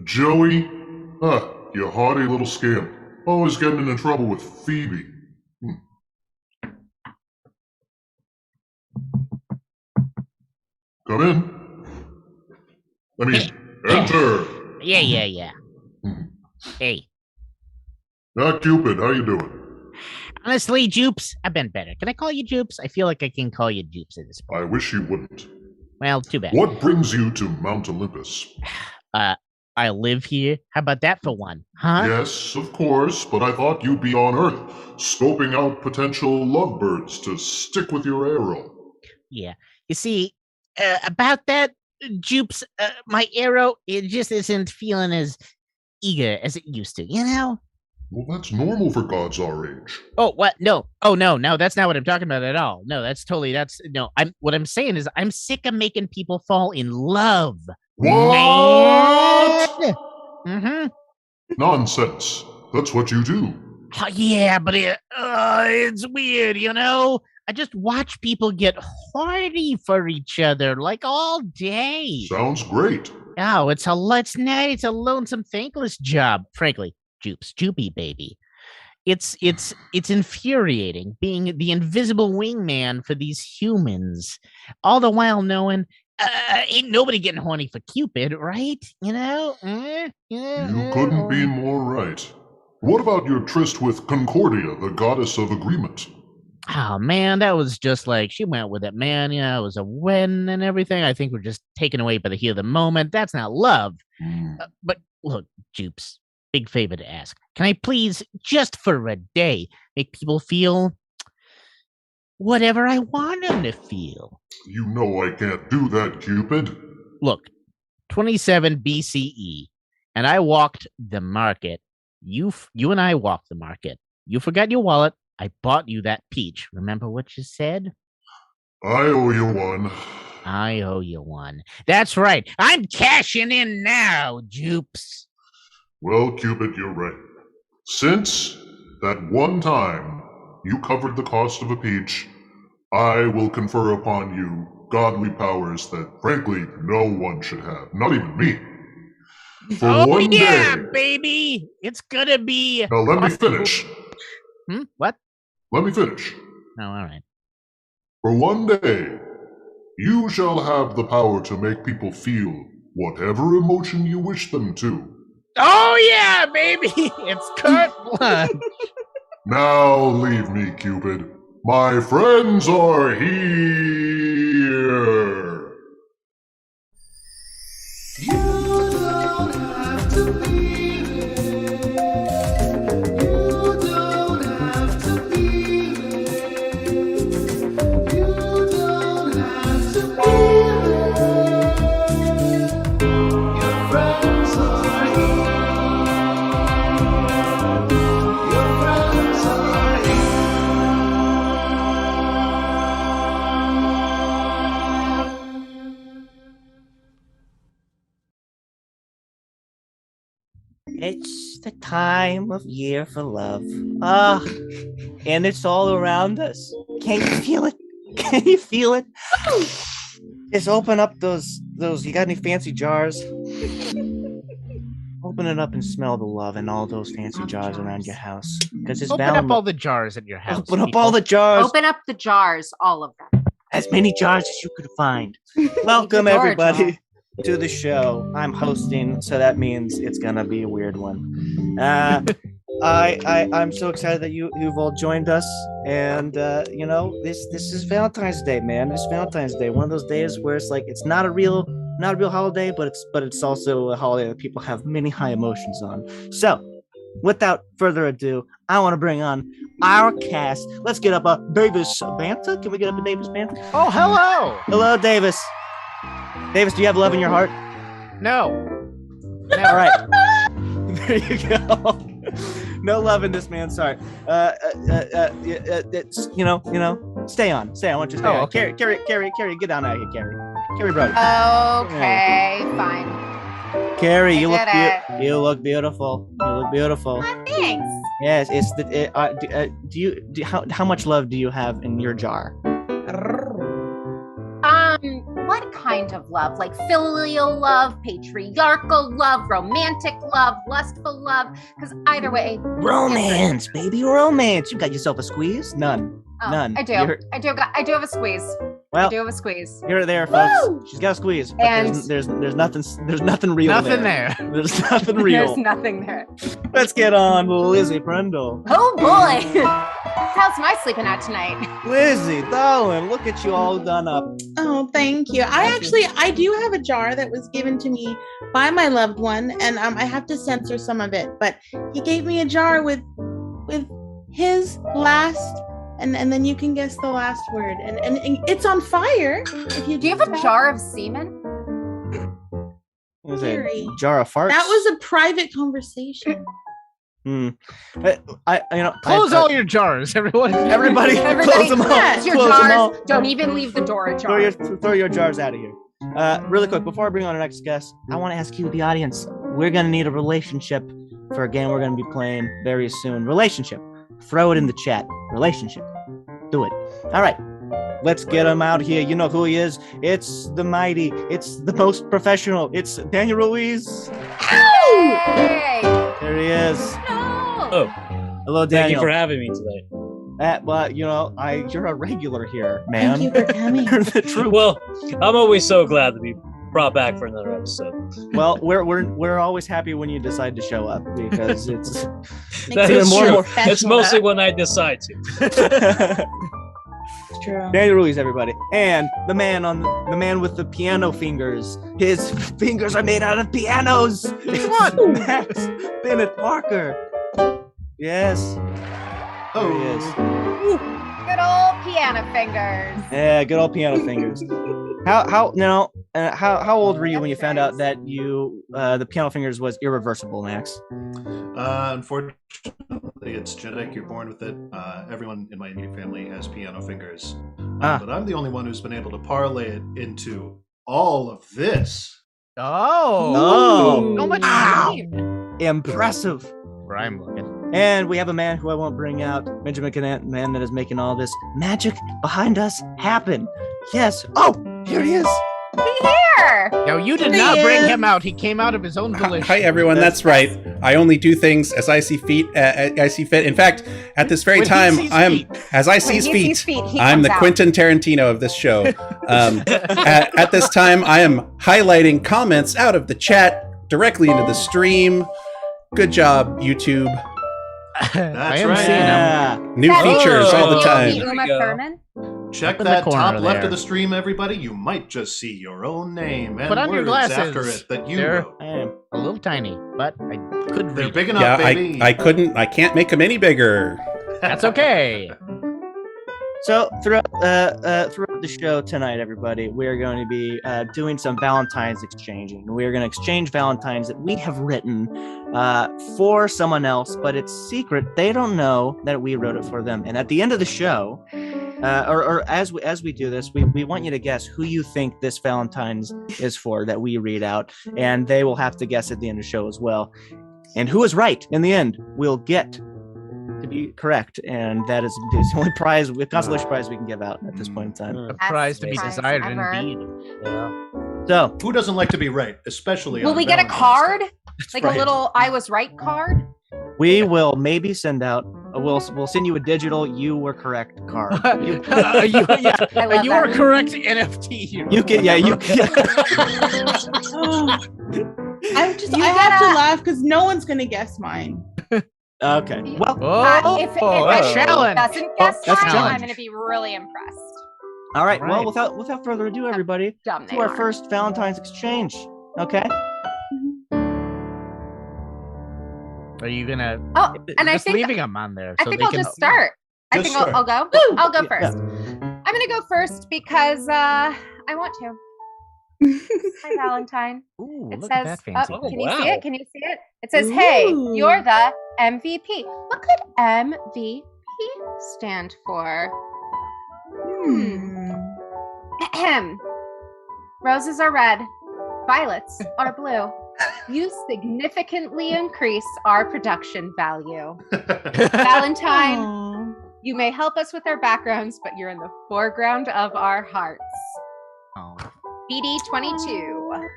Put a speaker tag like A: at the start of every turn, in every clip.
A: Joey? You haughty little scamp. Always getting into trouble with Phoebe. Come in. I mean, enter.
B: Yeah. Hey.
A: Cupid, how you doing?
B: Honestly, Jupes, I've been better. Can I call you Jupes? I feel like I can call you Jupes at this point.
A: I wish you wouldn't.
B: Well, too bad.
A: What brings you to Mount Olympus?
B: I live here. How about that for one, huh?
A: Yes, of course, but I thought you'd be on Earth, scoping out potential lovebirds to stick with your arrow.
B: Yeah. You see, about that, Jupes, my arrow, it just isn't feeling as eager as it used to, you know?
A: Well, that's normal for gods our age.
B: Oh, what? No. Oh, no, that's not what I'm talking about at all. No, what I'm saying is I'm sick of making people fall in love.
A: What?
B: Mm-hmm.
A: Nonsense. That's what you do.
B: Yeah, but it's weird, you know? I just watch people get horny for each other like all day.
A: Sounds great.
B: Oh, it's a lonesome, thankless job, frankly. Joopy baby. It's infuriating being the invisible wingman for these humans, all the while knowing ain't nobody getting horny for Cupid, right? You know?
A: You couldn't be more right. What about your tryst with Concordia, the goddess of agreement?
B: Oh, man, that was just like, she went with it, man. Yeah, it was a win and everything. I think we're just taken away by the heat of the moment. That's not love. But look, Jupes, big favor to ask. Can I please, just for a day, make people feel whatever I want them to feel?
A: You know I can't do that, Cupid.
B: Look, 27 BCE, and I walked the market. You and I walked the market. You forgot your wallet. I bought you that peach. Remember what you said?
A: I owe you one.
B: I owe you one. That's right. I'm cashing in now, Jupes.
A: Well, Cupid, you're right. Since that one time you covered the cost of a peach, I will confer upon you godly powers that, frankly, no one should have. Not even me.
B: For one day, baby! It's gonna be...
A: Now let me finish.
B: What?
A: Let me finish.
B: Oh, all right.
A: For one day, you shall have the power to make people feel whatever emotion you wish them to.
B: Oh, yeah, baby! It's carte blanche.
A: Now leave me, Cupid. My friends are here.
C: You don't have to be there. You don't have to be there. You don't have to be there. Your friends are here. Your friends are here.
D: It's the time of year for love. And it's all around us. Can you feel it? Can you feel it? Just open up those, you got any fancy jars? Open it up and smell the love in all those fancy jars around your house. Because it's
B: Open up all the jars at your house.
D: Open up all the jars.
E: Open up the jars, all of them.
D: As many jars as you could find. Welcome, everybody, to the show. I'm hosting, so that means it's gonna be a weird one. I'm so excited that you've all joined us, and this is Valentine's Day, man. It's Valentine's Day, one of those days where it's like it's not a real holiday, but it's also a holiday that people have many high emotions on. So, without further ado, I want to bring on our cast. Let's get up a Davis Banta. Can we get up a Davis Banta?
B: Oh, hello.
D: Hello, Davis. Davis, do you have love in your heart?
B: No.
D: All right. There you go. No love in this man. Sorry. It's, stay on. I want you to stay on.
B: Okay.
D: Carrie, get down out here, Carrie. Carrie, brother.
E: Okay, fine.
D: Carrie, you look beautiful. You look beautiful.
E: Thanks.
D: Yes, it's the. How much love do you have in your jar?
E: What what kind of love? Like filial love, patriarchal love, romantic love, lustful love? Because either way,
D: Romance, baby, romance. You got yourself a squeeze? None.
E: oh,
D: None.
E: I do. I do have a squeeze.
D: Well,
E: I do have a squeeze.
D: You're there, folks.
E: Woo!
D: She's got a squeeze. But
E: And-
D: there's nothing real
B: Nothing
D: there.
B: there.
D: There's nothing real.
E: There's nothing there.
D: Let's get on Lizzie Prindle.
E: Oh boy! How's my sleeping at tonight?
D: Lizzie, darling, look at you all done up.
F: Oh, thank you. I do have a jar that was given to me by my loved one, and I have to censor some of it. But he gave me a jar with his last, and then you can guess the last word, and it's on fire. If you
E: Do you have a jar of semen?
D: What was
F: Carrie.
D: it? Jar of farts?
F: That was a private conversation.
B: Close all your jars, everyone.
D: Everybody, close them all.
E: Close your
D: Close them all.
E: jars. Don't even leave the door ajar.
D: Throw your jars out of here. Really quick, before I bring on our next guest, I want to ask you, the audience, we're going to need a relationship for a game we're going to be playing very soon. Relationship. Throw it in the chat. Relationship. Do it. All right. Let's get him out here. You know who he is. It's the mighty. It's the most professional. It's Daniel Ruiz.
E: Hey!
D: There he is.
E: No!
G: Oh,
D: Hello,
G: thank
D: Daniel.
G: you for having me today.
D: Well, you're a regular here, man.
F: Thank you for coming.
D: You're the truth.
G: Well, I'm always so glad to be brought back for another episode.
D: Well, we're always happy when you decide to show up because it's
G: That
D: even
G: is
D: more-
G: true.
D: more
G: It's mostly when I decide to.
F: It's true.
D: Daniel Ruiz, everybody, and the man with the piano fingers. His fingers are made out of pianos. It's Bennett-Parker. Yes. There he is.
E: Good old piano fingers.
D: Yeah, good old piano fingers. How old were you when you found out that the piano fingers was irreversible, Max?
H: Unfortunately, it's genetic. You're born with it. Everyone in my immediate family has piano fingers. But I'm the only one who's been able to parlay it into all of this.
B: Oh. So much
D: Wow.
B: steam.
D: Impressive.
B: Where I'm looking.
D: And we have a man who I won't bring out, Benjamin Canant, man that is making all this magic behind us happen. Yes. Oh, here he is.
E: Here!
B: No, you did
F: There
B: not
F: he
B: bring
F: is.
B: him out. He came out of his own volition.
I: Hi everyone, that's right. I only do things as I see fit. In fact, at this very
B: When he
I: time,
B: sees
I: I am
B: feet.
I: as I
E: When
I: see
E: he sees
I: feet.
E: feet, he
I: I'm
E: comes
I: the
E: out.
I: Quentin Tarantino of this show. At this time, I am highlighting comments out of the chat directly into the stream. Good job, YouTube.
B: I am
H: right.
B: seeing him.
D: Yeah.
I: New
E: That
I: features
E: is
I: all the
E: Yogi
I: time.
G: There we
E: Uma
G: go.
E: Thurman.
H: Check
B: Up in the
H: that
B: corner
H: top left
B: there.
H: of the stream, everybody. You might just see your own name and
B: Put on your
H: words
B: glasses.
H: after it that you
B: They're-
H: wrote.
D: I am.
B: A little tiny, but I could
H: They're
B: read.
H: big enough,
I: Yeah,
H: baby.
I: I can't make them any bigger.
B: That's okay.
D: So throughout the show tonight, everybody, we are going to be doing some Valentine's exchanging. We are going to exchange Valentines that we have written for someone else, but it's secret. They don't know that we wrote it for them. And at the end of the show, or as we do this, we want you to guess who you think this Valentine's is for that we read out, and they will have to guess at the end of the show as well. And who is right in the end will get to be correct, and that is the only prize, consolation prize we can give out at this point in time.
B: A prize to be
E: Prize
B: desired
E: ever.
B: indeed.
G: Yeah.
D: So,
H: Who doesn't like to be right, especially
E: Will
H: on
E: we get a
H: Valentine's
E: card?
H: Day?
E: Like
D: right.
E: a little "I was right" card?
D: we will maybe send out. We'll send you a digital "You were correct" card. You,
E: I
B: you
E: love
B: are
E: that.
B: correct, NFT.
D: you can, yeah, you can.
F: I
E: You
F: have to
E: gotta-
F: laugh because no one's gonna guess mine.
D: Okay. Well,
B: Oh,
E: if
B: a
E: anyone
B: challenge.
E: doesn't guess
D: that's a
E: mine,
D: challenge.
E: I'm going to be really impressed.
D: all right. Well,
B: Right.
D: without further ado, everybody,
E: Dumb they
D: to our
E: are.
D: first Valentine's exchange. Okay.
B: Are you gonna?
E: Oh, and I
B: just
E: think
B: leaving them on there.
E: I
B: so
E: think
B: they
E: I'll
B: can,
E: just start. I
H: Just
E: think I'll
H: start.
E: go. I'll go
D: Yeah.
E: first. I'm going to go first because I want to. Hi, Valentine.
B: Ooh,
E: It
B: look at
E: says,
B: that fancy.
G: Oh,
E: can you see
G: wow.
E: it? Can you see it? It says, hey,
F: Ooh.
E: you're the MVP. What could MVP stand for? Ahem. Roses are red. Violets are blue. You significantly increase our production value. Valentine,
F: Aw.
E: you may help us with our backgrounds, but you're in the foreground of our hearts.
B: Oh.
E: BD22.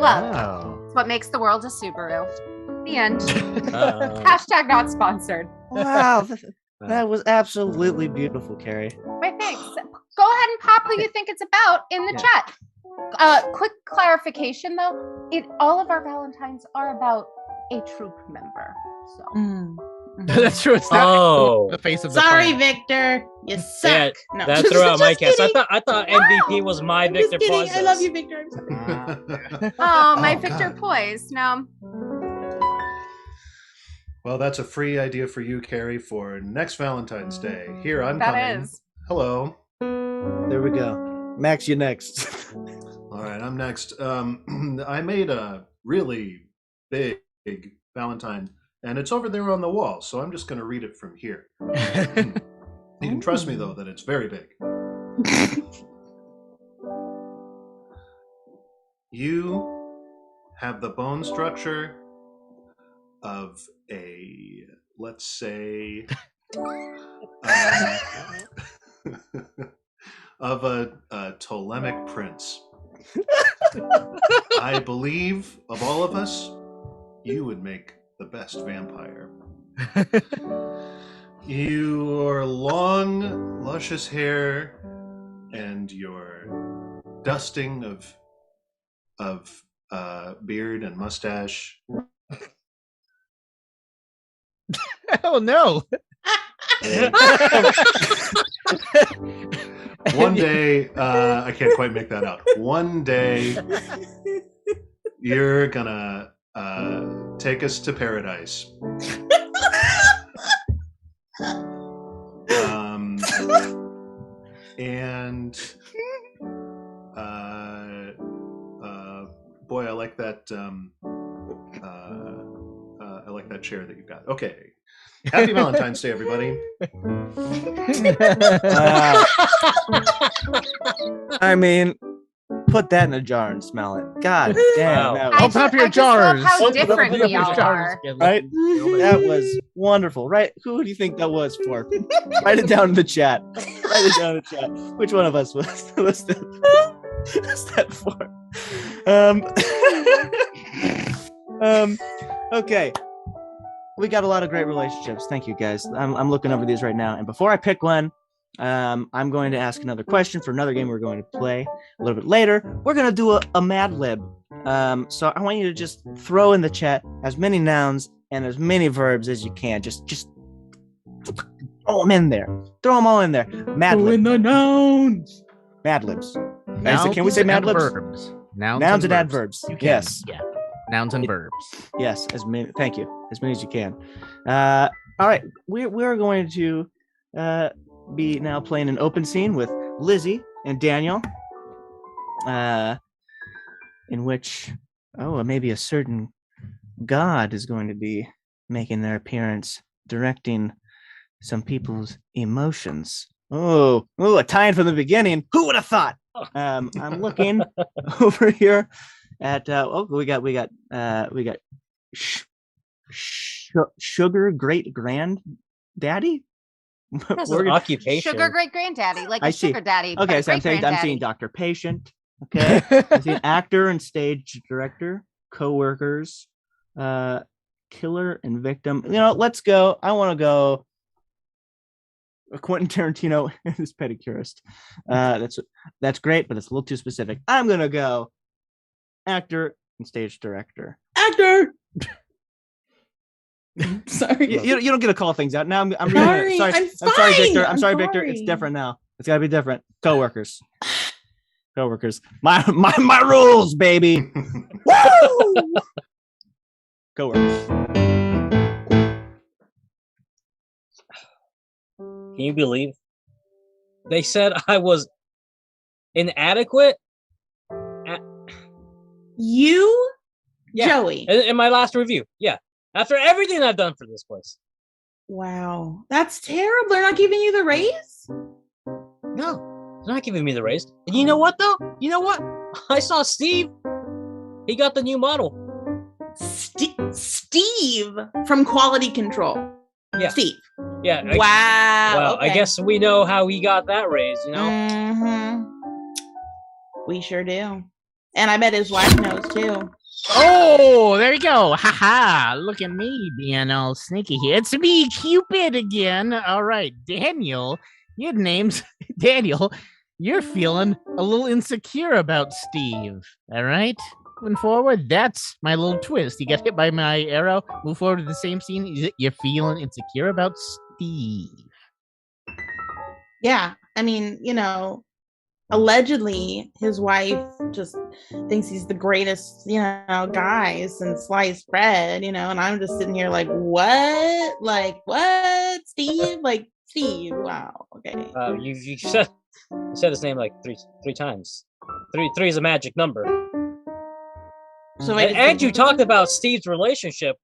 E: Love.
B: Oh.
E: It's what makes the world a Subaru. The end.
G: Uh,
E: Hashtag not sponsored.
D: Wow, that was absolutely beautiful, Carrie.
E: My thanks. Go ahead and pop who you think it's about in the chat. Quick clarification though, all of our Valentines are about a troop member. So
B: That's true. It's not
G: Oh.
B: the face of the
F: Sorry,
B: planet.
F: Victor. You suck.
G: Yeah,
F: No,
G: that threw out my
F: just
G: cast.
F: kidding.
G: I thought MVP was my
F: I'm just
G: Victor
F: kidding.
G: Poise.
F: I love you, Victor. I'm sorry.
E: Oh, my
H: Oh,
E: Victor
H: God.
E: Poise. No.
H: Well, that's a free idea for you, Carrie, for next Valentine's Day. Here, I'm
E: That
H: coming.
E: is.
H: Hello.
D: There we go. Max, you next.
H: All right, I'm next. I made a really big Valentine, and it's over there on the wall, so I'm just going to read it from here. You can trust me, though, that it's very big. You have the bone structure of a, let's say, of a Ptolemaic prince. I believe of all of us, you would make the best vampire. Your long, luscious hair and your dusting of beard and mustache.
B: Oh no.
H: One day, I can't quite make that out. One day, you're gonna take us to paradise. And boy, I like that. I like that chair that you've got. Okay, happy Valentine's Day, everybody.
D: I mean, put that in a jar and smell it. God damn.
G: Wow.
D: That
E: I
D: was,
B: Open up your
E: I just love
B: jars.
E: how
B: Open up
E: different
B: your
E: we all
B: jars.
E: are.
D: right? That was wonderful. Right? Who do you think that was for? Write it down in the chat. Write it down in the chat. Which one of us was that for? Okay. We got a lot of great relationships. Thank you, guys. I'm looking over these right now. And before I pick one, I'm going to ask another question for another game we're going to play a little bit later. We're going to do a Mad Lib. So I want you to just throw in the chat as many nouns and as many verbs as you can. Just throw them in there. Throw them all in there. Mad Lib.
B: the nouns.
D: Mad Libs. Can we say Mad Libs?
B: Verbs.
D: Nouns and adverbs.
B: You can.
D: Yes.
B: Yeah. Nouns and verbs.
D: Yes, as many. Thank you, as many as you can. All right, we're going to be now playing an open scene with Lizzie and Daniel, in which maybe a certain god is going to be making their appearance, directing some people's emotions. Oh, a tie-in from the beginning. Who would have thought? I'm looking over here at we got sugar great granddaddy.
G: That's an occupation.
E: Sugar great granddaddy, like
D: I
E: a
D: see.
E: sugar daddy.
D: Okay,
E: but
D: so I'm
E: great-granddaddy.
D: seeing Dr. Patient. Okay, I'm seeing actor and stage director, co-workers, killer and victim. Let's go. I want to go. Quentin Tarantino and his pedicurist. That's great, but it's a little too specific. I'm gonna go actor and stage director.
F: Actor. Sorry.
D: You don't get to call things out. Now I'm reading
F: Sorry,
D: it. Sorry,
F: I'm
D: sorry,
F: fine.
D: Victor. I'm
F: I'm
D: sorry, Victor. It's
F: sorry.
D: different now. It's gotta be different. Co-workers. Co-workers. My rules, baby. Woo! Co-workers.
G: Can you believe? They said I was inadequate.
F: You,
G: Yeah.
F: Joey.
G: In my last review. Yeah. After everything I've done for this place.
F: Wow, that's terrible. They're not giving you the raise.
G: No, they're not giving me the raise. And you know what, though? You know what? I saw Steve. He got the new model.
F: Steve from Quality Control.
G: Yeah.
F: Steve.
G: Yeah.
F: Wow.
G: Well,
F: okay.
G: I guess we know how he got that raise, you know?
F: Mhm. We sure do. And I bet his wife knows too.
B: Oh, there you go. Haha. Look at me being all sneaky here. It's me, Cupid, again. All right, Daniel. Your name's Daniel. You're feeling a little insecure about Steve. All right? Moving forward, that's my little twist. You get hit by my arrow, move forward to the same scene. You're feeling insecure about Steve.
F: Yeah, I mean, allegedly his wife just thinks he's the greatest, guy since sliced bread, and I'm just sitting here like, what? Like, what? Steve? Like, Steve, wow, okay.
G: You said his name like three times. Three is a magic number.
F: So
G: and you talked about Steve's relationship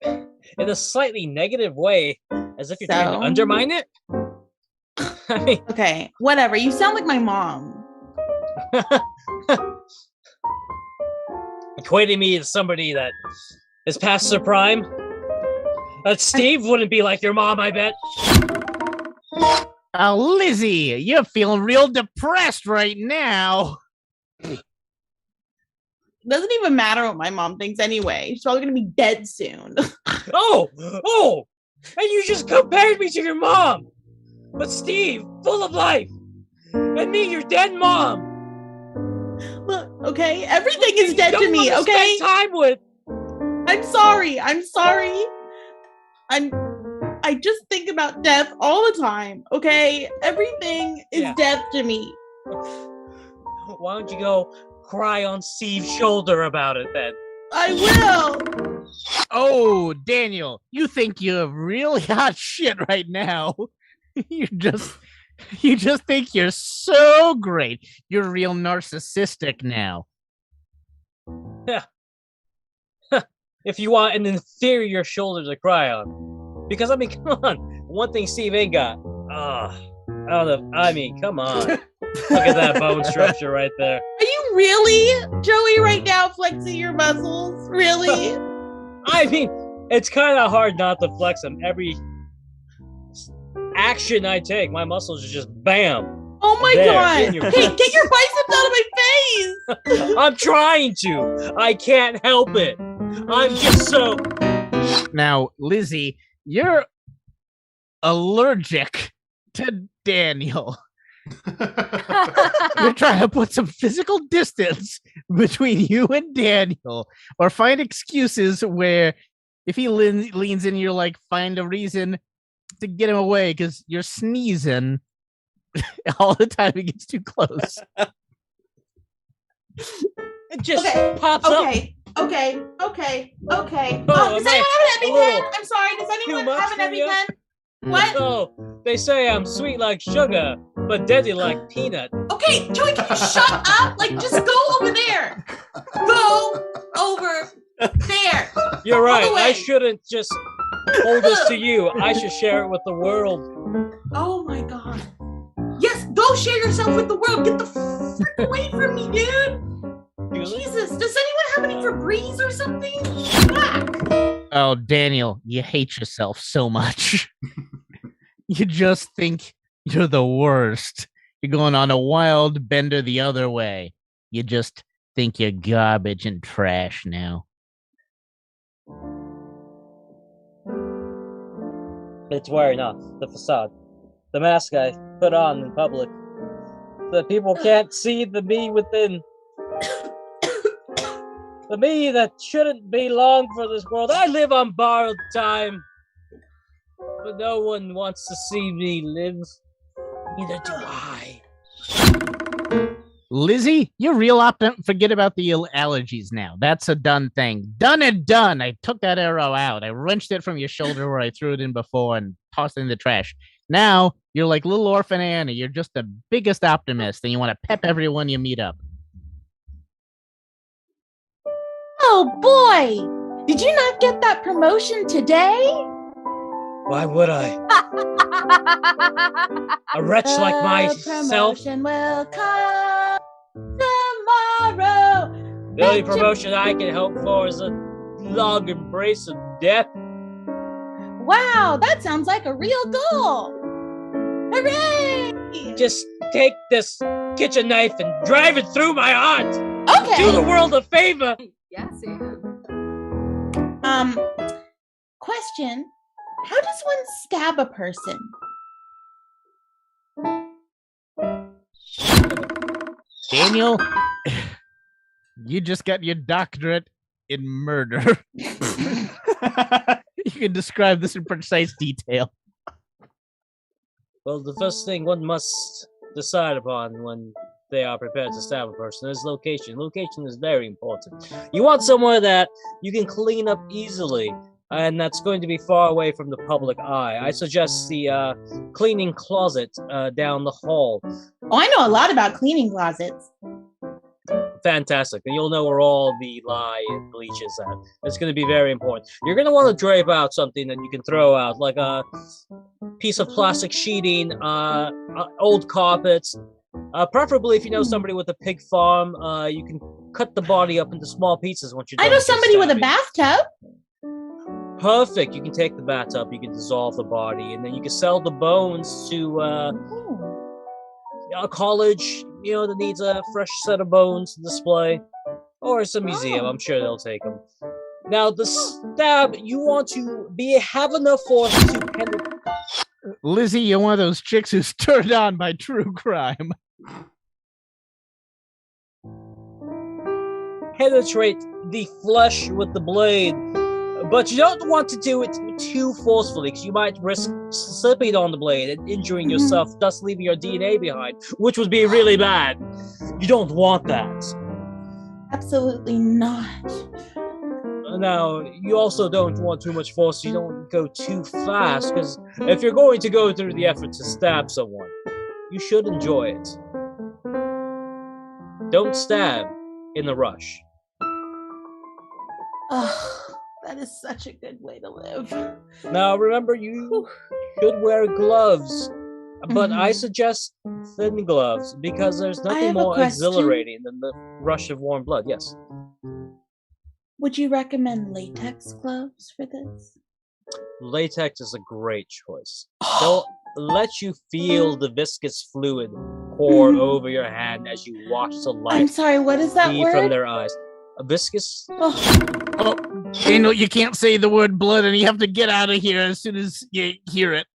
G: in a slightly negative way, as if you're trying to undermine it. I mean,
F: okay, whatever. You sound like my mom.
G: Equating me to somebody that is past their prime. Steve wouldn't be like your mom, I bet.
B: Oh, Lizzie, you're feeling real depressed right now.
F: Doesn't even matter what my mom thinks anyway. She's probably gonna be dead soon.
G: Oh! And you just compared me to your mom! But Steve, full of life! And me, your dead mom!
F: Look, okay? Everything is dead to me, okay?
G: Spend time with!
F: I'm sorry. I just think about death all the time, okay? Everything is death to me.
G: Why don't you go cry on Steve's shoulder about it then?
F: I will!
B: Oh, Daniel, you think you're really hot shit right now. You just think you're so great. You're real narcissistic now.
G: Yeah. If you want an inferior shoulder to cry on. Because, I mean, come on. One thing Steve ain't got. Come on. Look at that bone structure right there.
F: Are you really, Joey, right now flexing your muscles? Really?
G: I mean, it's kind of hard not to flex them. Every action I take, my muscles are just bam.
F: Oh my god! Hey, get your biceps out of my face!
G: I'm trying to. I can't help it. I'm just so.
B: Now, Lizzie, you're allergic to Daniel. You're trying to put some physical distance between you and Daniel, or find excuses where if he leans in, you're like, find a reason to get him away because you're sneezing all the time he gets too close.
G: It just pops up.
F: Okay.
G: Oh,
F: Does anyone have an EpiPen? I'm sorry. Does anyone have an EpiPen? What?
G: Oh, they say I'm sweet like sugar, but deadly like peanut.
F: Okay, Joey, can you shut up? Like, just go over there. Go over there.
G: You're right. I shouldn't just hold this to you. I should share it with the world.
F: Oh my god. Yes, go share yourself with the world. Get the frick away from me, dude. Jesus, does anyone have any Febreze or something? Fuck.
B: Oh, Daniel, you hate yourself so much. You just think you're the worst. You're going on a wild bender the other way. You just think you're garbage and trash now.
G: It's wearing off, the facade. The mask I put on in public. So that people can't see the me within. The me that shouldn't belong for this world. I live on borrowed time. But no one wants to see me live. Neither do I.
B: Lizzie, you're real forget about the allergies now. That's a done thing. Done and done. I took that arrow out. I wrenched it from your shoulder where I threw it in before and tossed it in the trash. Now, you're like little orphan Annie. You're just the biggest optimist, and you want to pep everyone you meet up.
F: Oh boy! Did you not get that promotion today?
G: Why would I? A wretch like myself.
F: Promotion will come tomorrow.
G: The only promotion I can hope for is a long embrace of death.
F: Wow, that sounds like a real goal. Hooray!
G: Just take this get your knife and drive it through my heart.
F: Okay.
G: Do the world a favor.
E: Yes, and.
F: Question: how does one stab a person?
B: Daniel, you just got your doctorate in murder. You can describe this in precise detail.
G: Well, the first thing one must decide upon when they are prepared to stab a person is location. Location is very important. You want somewhere that you can clean up easily, and that's going to be far away from the public eye. I suggest the cleaning closet down the hall.
F: Oh, I know a lot about cleaning closets.
G: Fantastic. And you'll know where all the lye and bleach is at. It's going to be very important. You're going to want to drape out something that you can throw out, like a piece of plastic sheeting, old carpets. Preferably, if you know somebody with a pig farm, you can cut the body up into small pieces once you're done.
F: I know
G: with your
F: somebody with a
G: stabbing.
F: bathtub.
G: Perfect. You can take the bathtub, you can dissolve the body, and then you can sell the bones to a college, that needs a fresh set of bones to display, or some museum. I'm sure they'll take them. Now, the stab, you want to have enough force to penetrate.
B: Lizzie, you're one of those chicks who's turned on by true crime.
G: Penetrate the flesh with the blade, but you don't want to do it too forcefully because you might risk slipping on the blade and injuring yourself, thus leaving your DNA behind, which would be really bad. You don't want that.
F: Absolutely not.
G: Now, you also don't want too much force, so you don't go too fast, because if you're going to go through the effort to stab someone, you should enjoy it. Don't stab in the rush.
F: Oh, that is such a good way to live.
G: Now, remember, you should wear gloves, but I suggest thin gloves, because there's nothing
F: have a
G: more
F: question.
G: exhilarating than the rush of warm blood. Yes.
F: Would you recommend latex gloves for this?
G: Latex is a great choice. They'll let you feel the viscous fluid pour over your hand as you watch the light
F: I'm sorry, what is that
G: flee
F: word?
G: from their eyes. A viscous.
B: Oh, Daniel, you can't say the word blood, and you have to get out of here as soon as you hear it.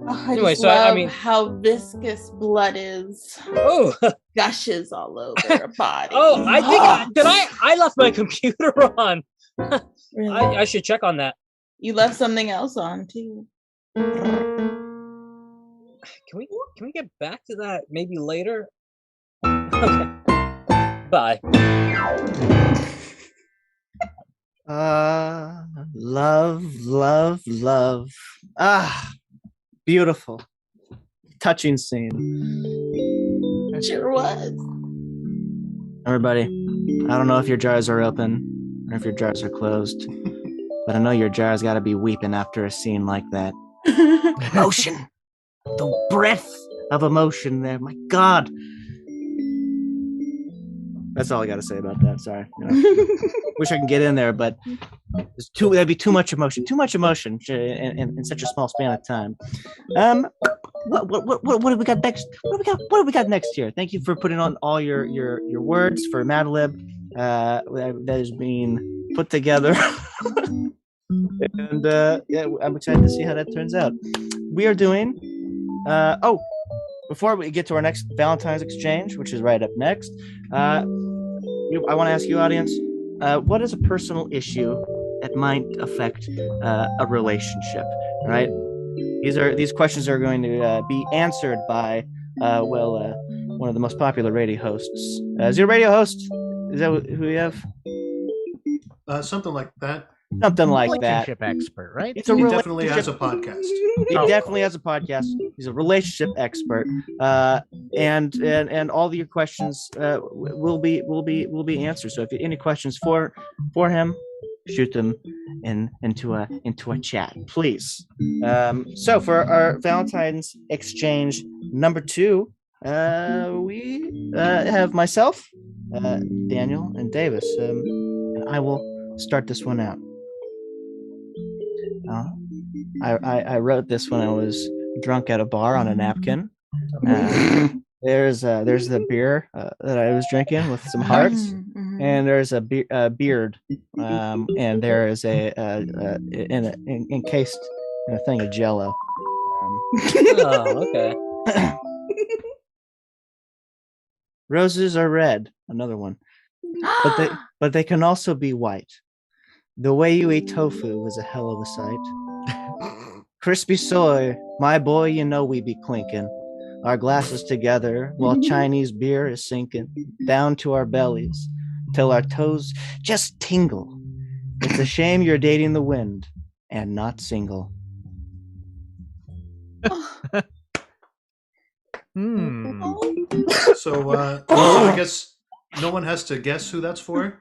F: Oh, I
G: Anyway,
F: just
G: so, I
F: love
G: mean-
F: how viscous blood is.
G: Oh,
F: Gushes all over your body.
G: oh! I think I left my computer on.
F: Really?
G: I should check on that.
F: You left something else on too.
G: Can we get back to that maybe later? Okay. Bye.
D: Love. Ah, beautiful. Touching scene.
F: It sure was.
D: Everybody, I don't know if your jars are open or if your jars are closed, but I know your jars got to be weeping after a scene like that. Emotion. The breath of emotion there. My God. That's all I got to say about that. Sorry. Wish I could get in there, but that'd be too much emotion. Too much emotion in such a small span of time. What do we got next? What do we got next here? Thank you for putting on all your words for Mad Lib. That is being put together. And yeah, I'm excited to see how that turns out. We are doing before we get to our next Valentine's exchange, which is right up next, I want to ask you, audience, what is a personal issue that might affect a relationship? Right? These questions are going to be answered by one of the most popular radio hosts. Is your radio host? Is that who you have?
H: Something like that.
D: Something like that.
B: Relationship expert, right?
D: It's a
H: He definitely has a
D: relationship.
H: podcast.
D: He definitely has a podcast. He's a relationship expert, and all of your questions will be answered. So if you have any questions for him, shoot them into a chat, please. So for our Valentine's exchange number 2, we have myself, Daniel, and Davis, and I will start this one out. I wrote this when I was drunk at a bar on a napkin. There's the beer that I was drinking with some hearts, and there's a beard, and there is encased in a thing of Jello.
G: Oh, okay.
D: Roses are red. Another one, but they can also be white. The way you eat tofu is a hell of a sight. Crispy soy, my boy, you know we be clinking our glasses together while Chinese beer is sinking down to our bellies till our toes just tingle. It's a shame you're dating the wind and not single.
H: So I guess no one has to guess who that's for.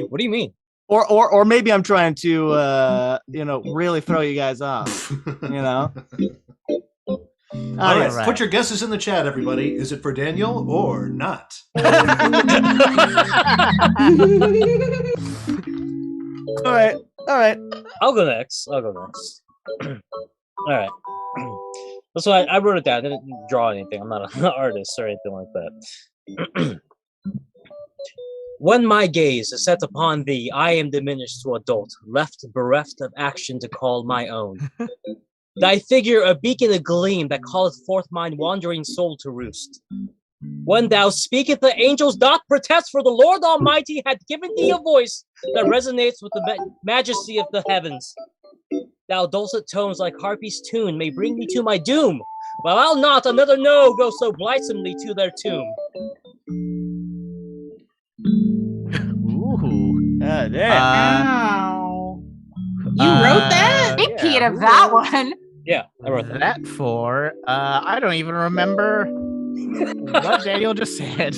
G: What do you mean?
D: Or maybe I'm trying to really throw you guys off.
H: All right, put your guesses in the chat, everybody. Is it for Daniel or not?
D: All right.
G: I'll go next. All right. So I wrote it down. I didn't draw anything. I'm not an artist or anything like that. When my gaze is set upon thee, I am diminished to adult, left bereft of action to call my own. Thy figure a beacon of gleam that calleth forth mine wandering soul to roost. When thou speakest, the angels doth protest, for the Lord Almighty hath given thee a voice that resonates with the majesty of the heavens. Thou dulcet tones like harpy's tune may bring me to my doom, while I'll not another no go so blithesomely to their tomb.
B: Ooh.
D: Damn.
F: Wow. You wrote that?
E: Repeat of that one.
G: Yeah, I wrote that.
B: That for I don't even remember what Daniel just said.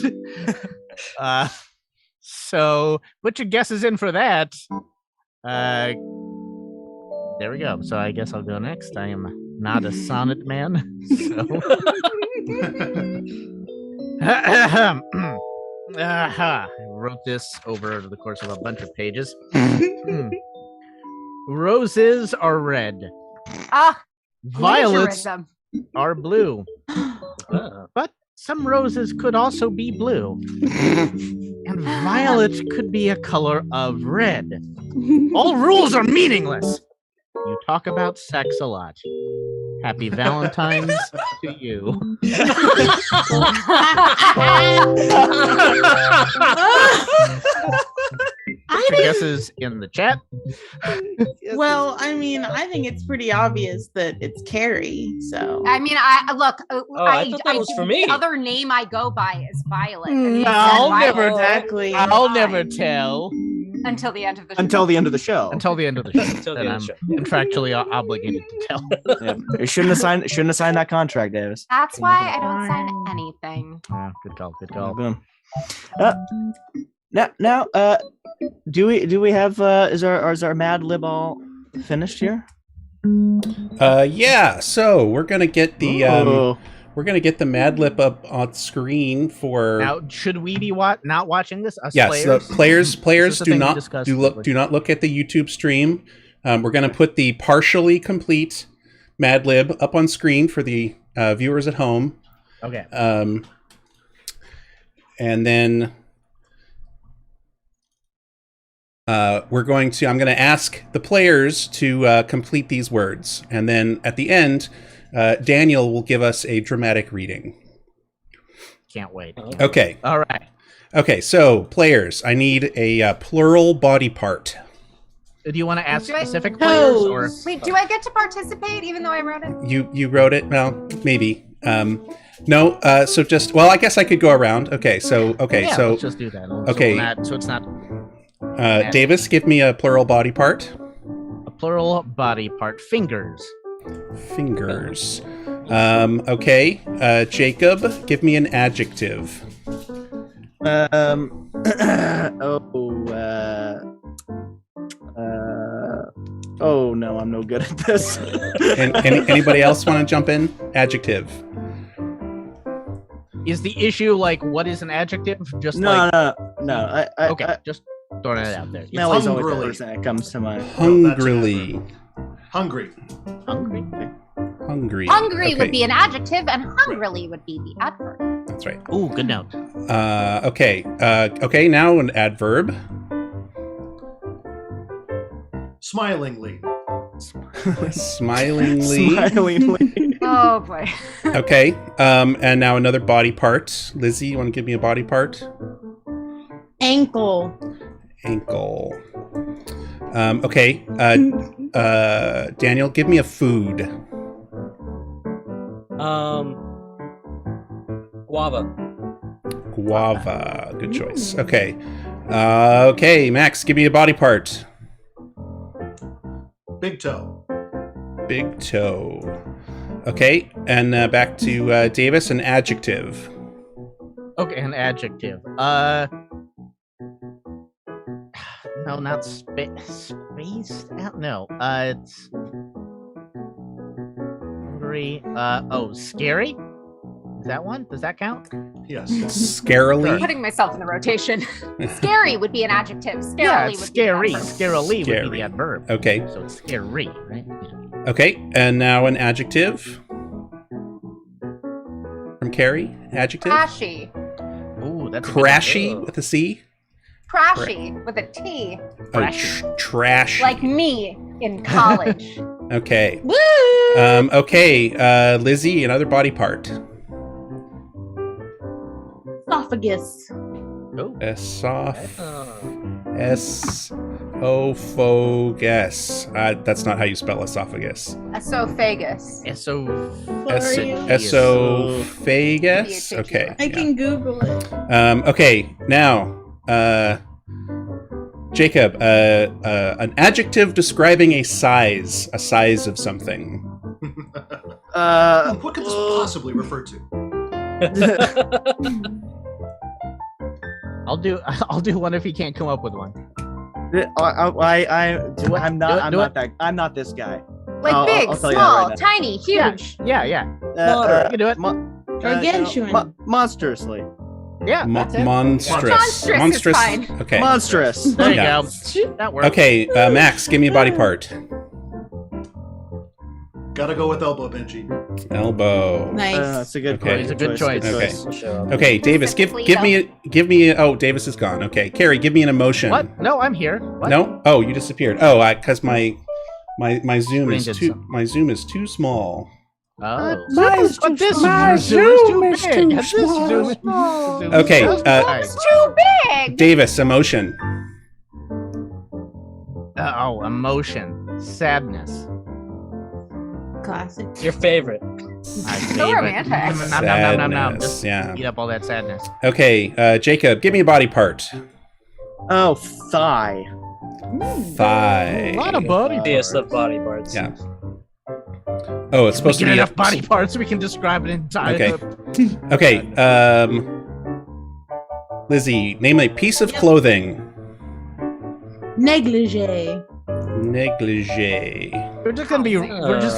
B: So put your guesses in for that. There we go. So I guess I'll go next. I am not a sonnet man. So I wrote this over the course of a bunch of pages. Roses are red. Violets
E: Plagiarism.
B: are blue. But some roses could also be blue. And violet could be a color of red. All rules are meaningless. You talk about sex a lot. Happy Valentine's to you. Put your guesses in the chat.
F: Well, I mean, I think it's pretty obvious that it's Carrie. So
E: I mean, I look.
G: I thought that was for me.
E: The other name I go by is Violet. and he said
B: I'll
E: Violet
B: never
F: exactly.
B: I'll never tell.
E: until the end of the show.
D: Until the end of the show.
B: Until the end of the show.
G: Until the
B: Then
G: end
B: I'm
G: of the
B: contractually obligated to tell.
D: Yeah. You shouldn't have signed that contract, Davis.
E: That's why I don't sign anything.
B: Good call. Good call.
D: Boom. Now, do we have is our Mad Lib all finished here?
I: Yeah. So we're gonna get the
D: Ooh.
I: we're gonna get the Mad Lib up on screen for.
B: Now, should we be not watching this? Us
I: Yes,
B: players?
I: players
B: the
I: do
B: thing we
I: not
B: discussed
I: do not look at the YouTube stream. We're going to put the partially complete Mad Lib up on screen for the viewers at home.
B: Okay.
I: And then I'm going to ask the players to complete these words, and then at the end, Daniel will give us a dramatic reading.
B: Can't wait.
I: Okay.
B: All right.
I: Okay, so players, I need a plural body part.
B: Do you want to ask
E: Do I-
B: specific players or?
E: Wait, do I get to participate even though I wrote it?
I: You wrote it? Well, maybe. No. So just I guess I could go around. Okay. So
B: Yeah,
I: so
B: let's just do that.
I: okay.
B: So it's not
I: Davis, give me a plural body part.
B: a plural body part. Fingers.
I: Fingers. Okay. Jacob, give me an adjective.
D: Oh no, I'm no good at this.
I: And anybody else want to jump in? Adjective.
B: Is the issue like what is an adjective? Just
D: no.
B: Okay, just throwing it out there. It's
D: Melly's always the
H: hungrily.
D: person that comes to mind.
I: Hungrily.
H: Hungry.
B: hungry.
I: Hungry.
E: Hungry
I: Okay,
E: would be an adjective, and hungrily would be the adverb.
I: That's right.
B: Ooh, good note.
I: Okay. Okay, now an adverb.
H: Smilingly.
I: Smilingly.
D: Smilingly.
E: Oh boy.
I: Okay. And now another body part. Lizzie, you want to give me a body part?
F: Ankle.
I: Ankle. Okay. Daniel, give me a food.
G: Guava.
I: Guava. Good choice. Okay. Okay, Max, give me a body part.
H: Big toe.
I: Big toe. Okay, and back to Davis, an adjective.
B: Okay, an adjective. No, not spaced out. No, it's hungry. Scary. Is that one? Does that count?
H: Yes.
I: Scarily.
E: Putting myself in the rotation. Scary would be an adjective. Scarily
B: Yeah, it's
E: would
B: scary.
E: be an adverb.
B: Scarily would
I: Scary.
B: be the adverb.
I: Okay.
B: So it's scary, right? Yeah.
I: Okay, and now an adjective. From Carrie, adjective.
E: Trashy.
B: Ooh, that's a good
I: Crashy
B: one.
I: with a C.
E: Trashy with a T.
I: Oh, trash.
E: Like me in college.
I: Okay.
F: Woo!
I: Okay, Lizzie, another body part.
F: Esophagus.
B: Oh.
I: Esophagus. That's not how you spell esophagus.
E: Esophagus.
I: Esophagus. Okay.
F: I can Google it.
I: Okay. Now, Jacob, an adjective describing a size of something.
H: What could this possibly refer to?
B: I'll do one if he can't come up with one.
D: I'm not this guy.
E: Like big,
D: I'll tell you that
E: small,
D: right now.
E: tiny, huge.
B: Yeah.
D: Moderate.
B: You can do it.
F: Gargantuan.
D: Monstrously.
B: Yeah. that's it.
I: Monstrous.
E: Monstrous is fine.
I: Okay.
D: Monstrous.
B: There you
I: Yeah.
B: go. That works.
I: Okay, Max, give me a body part.
H: Gotta go with elbow, Benji.
I: Elbow.
F: Nice.
D: That's a good
I: Okay.
B: It's a good choice.
I: Okay.
G: Sure.
I: Okay, Davis, give me. Oh, Davis is gone. Okay, Carrie, give me an emotion.
B: What? No, I'm here. What?
I: No. Oh, you disappeared. Oh, because my Zoom
B: Screen
I: is
B: did
I: too
B: something.
I: small.
B: Oh.
F: Mine's
B: But this
F: my
B: Zoom is
F: Zoom
B: too
F: is
B: big.
F: too
B: This
F: small.
B: Zoom is-
I: Okay,
E: It's too big.
I: Davis, emotion.
B: Emotion. Sadness.
F: Classic.
G: Your favorite.
E: So romantic.
B: Nom. Just
I: Sadness, yeah.
B: eat up all that sadness.
I: Okay, Jacob, give me a body part.
D: Oh, thigh.
I: Thigh.
B: A lot of body
G: Yes,
B: parts.
G: the body parts.
I: Yeah. Oh, it's supposed
B: We
I: to
B: get
I: be
B: enough body parts so we can describe an entire.
I: Okay. Lizzie, name a piece of clothing.
F: Negligee.
I: Negligee.
B: We're just gonna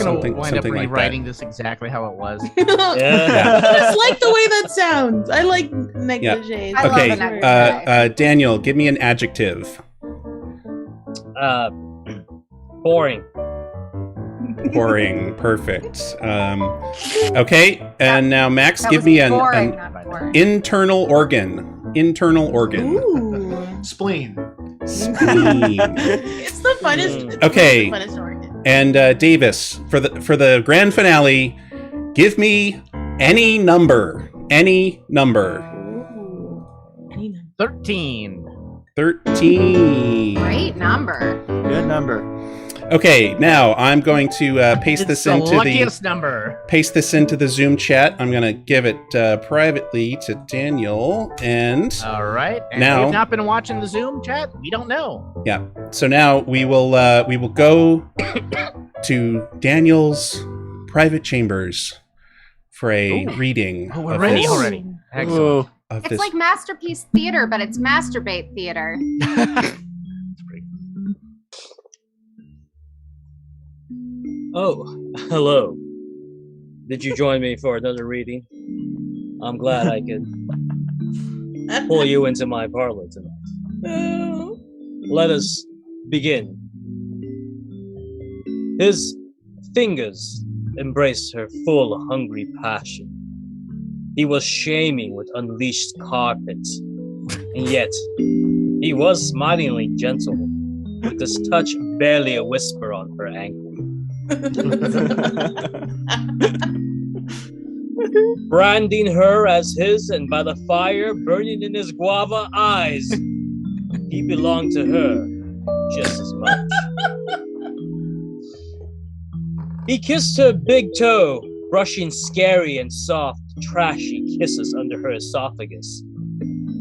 I: Something-
B: wind up
I: something like that.
B: rewriting this exactly how it was.
G: Yeah.
F: I like the way that sounds. I like negligee.
E: I love
I: Okay.
E: the negligee.
I: Daniel, give me an adjective.
G: Boring.
I: Boring. Perfect. Okay. And now Max,
E: That
I: give
E: was
I: me an
E: boring, not boring.
I: internal organ. Internal organ.
F: Ooh.
H: Spleen.
I: Spleen.
F: It's the funnest. It's
I: Okay.
F: The funnest organ.
I: And Davis, for the grand finale, give me any number. Any number.
F: Ooh. Any number.
B: 13.
I: 13.
E: Great number.
D: Good number.
I: Okay, now I'm going to paste
B: It's
I: this
B: the
I: into
B: luckiest number.
I: the Zoom chat. I'm going to give it privately to Daniel, and
B: All right. And
I: Now-
B: we've not been watching the Zoom chat. We don't know.
I: yeah. So now we will go to Daniel's private chambers for a reading.
B: Oh, we're
I: of
B: ready
I: this-
B: already. Excellent.
D: Ooh.
I: Of
E: It's
I: this.
E: like Masterpiece Theater, but it's Masturbate Theater.
G: Oh, hello. Did you join me for another reading? I'm glad I could pull you into my parlor tonight. Let us begin. His fingers embraced her full hungry passion. He was shaming with unleashed carpet, and yet he was smilingly gentle, with his touch barely a whisper on her ankle. Branding her as his, and by the fire burning in his guava eyes, he belonged to her just as much. He kissed her big toe, brushing scary and soft, trashy kisses under her esophagus,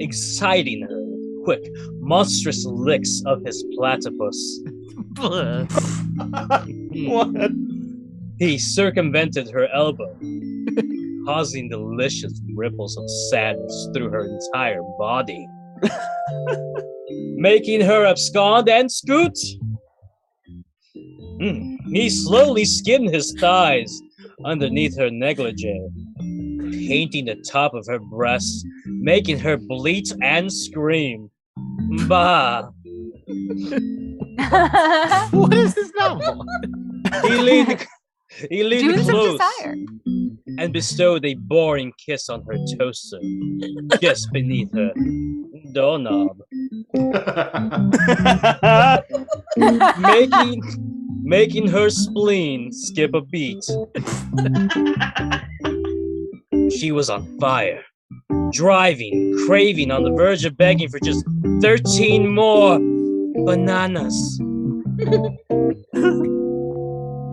G: exciting her with quick, monstrous licks of his platypus.
D: What?
G: He circumvented her elbow, causing delicious ripples of sadness through her entire body, making her abscond and scoot. He slowly skimmed his thighs underneath her negligee, painting the top of her breasts, making her bleat and scream. Bah!
B: What is this novel?
G: He leaned
E: Dunes of
G: close
E: Desire.
G: and bestowed a boring kiss on her torso, just beneath her doorknob, making her spleen skip a beat. She was on fire, driving, craving, on the verge of begging for just 13 more bananas.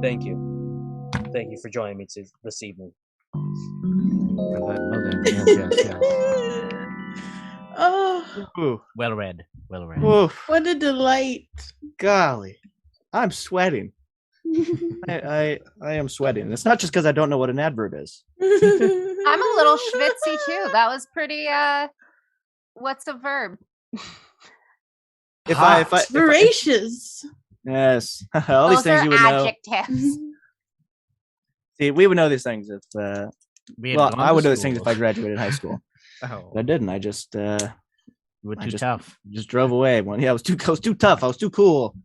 G: Thank you. Thank you for joining me this evening.
B: Well done. Yes.
F: Oh,
D: Ooh,
B: Well read. Well read.
D: oof,
F: what a delight.
D: golly, I'm sweating. I am sweating. It's not just because I don't know what an adverb is.
E: I'm a little schwitzy too. That was pretty. What's a verb?
D: If I
F: Voracious.
D: yes, all these
E: Those
D: things
E: are
D: you would know.
E: adjectives.
D: See, we would know these things if.
B: We had
D: Well,
B: gone
D: I
B: to
D: would know these things
B: school.
D: if I graduated high school.
B: Oh,
D: But I didn't. I just
B: we're
D: I
B: too
D: just-
B: tough.
D: just drove away. Well, yeah, I was too tough. I was too cool.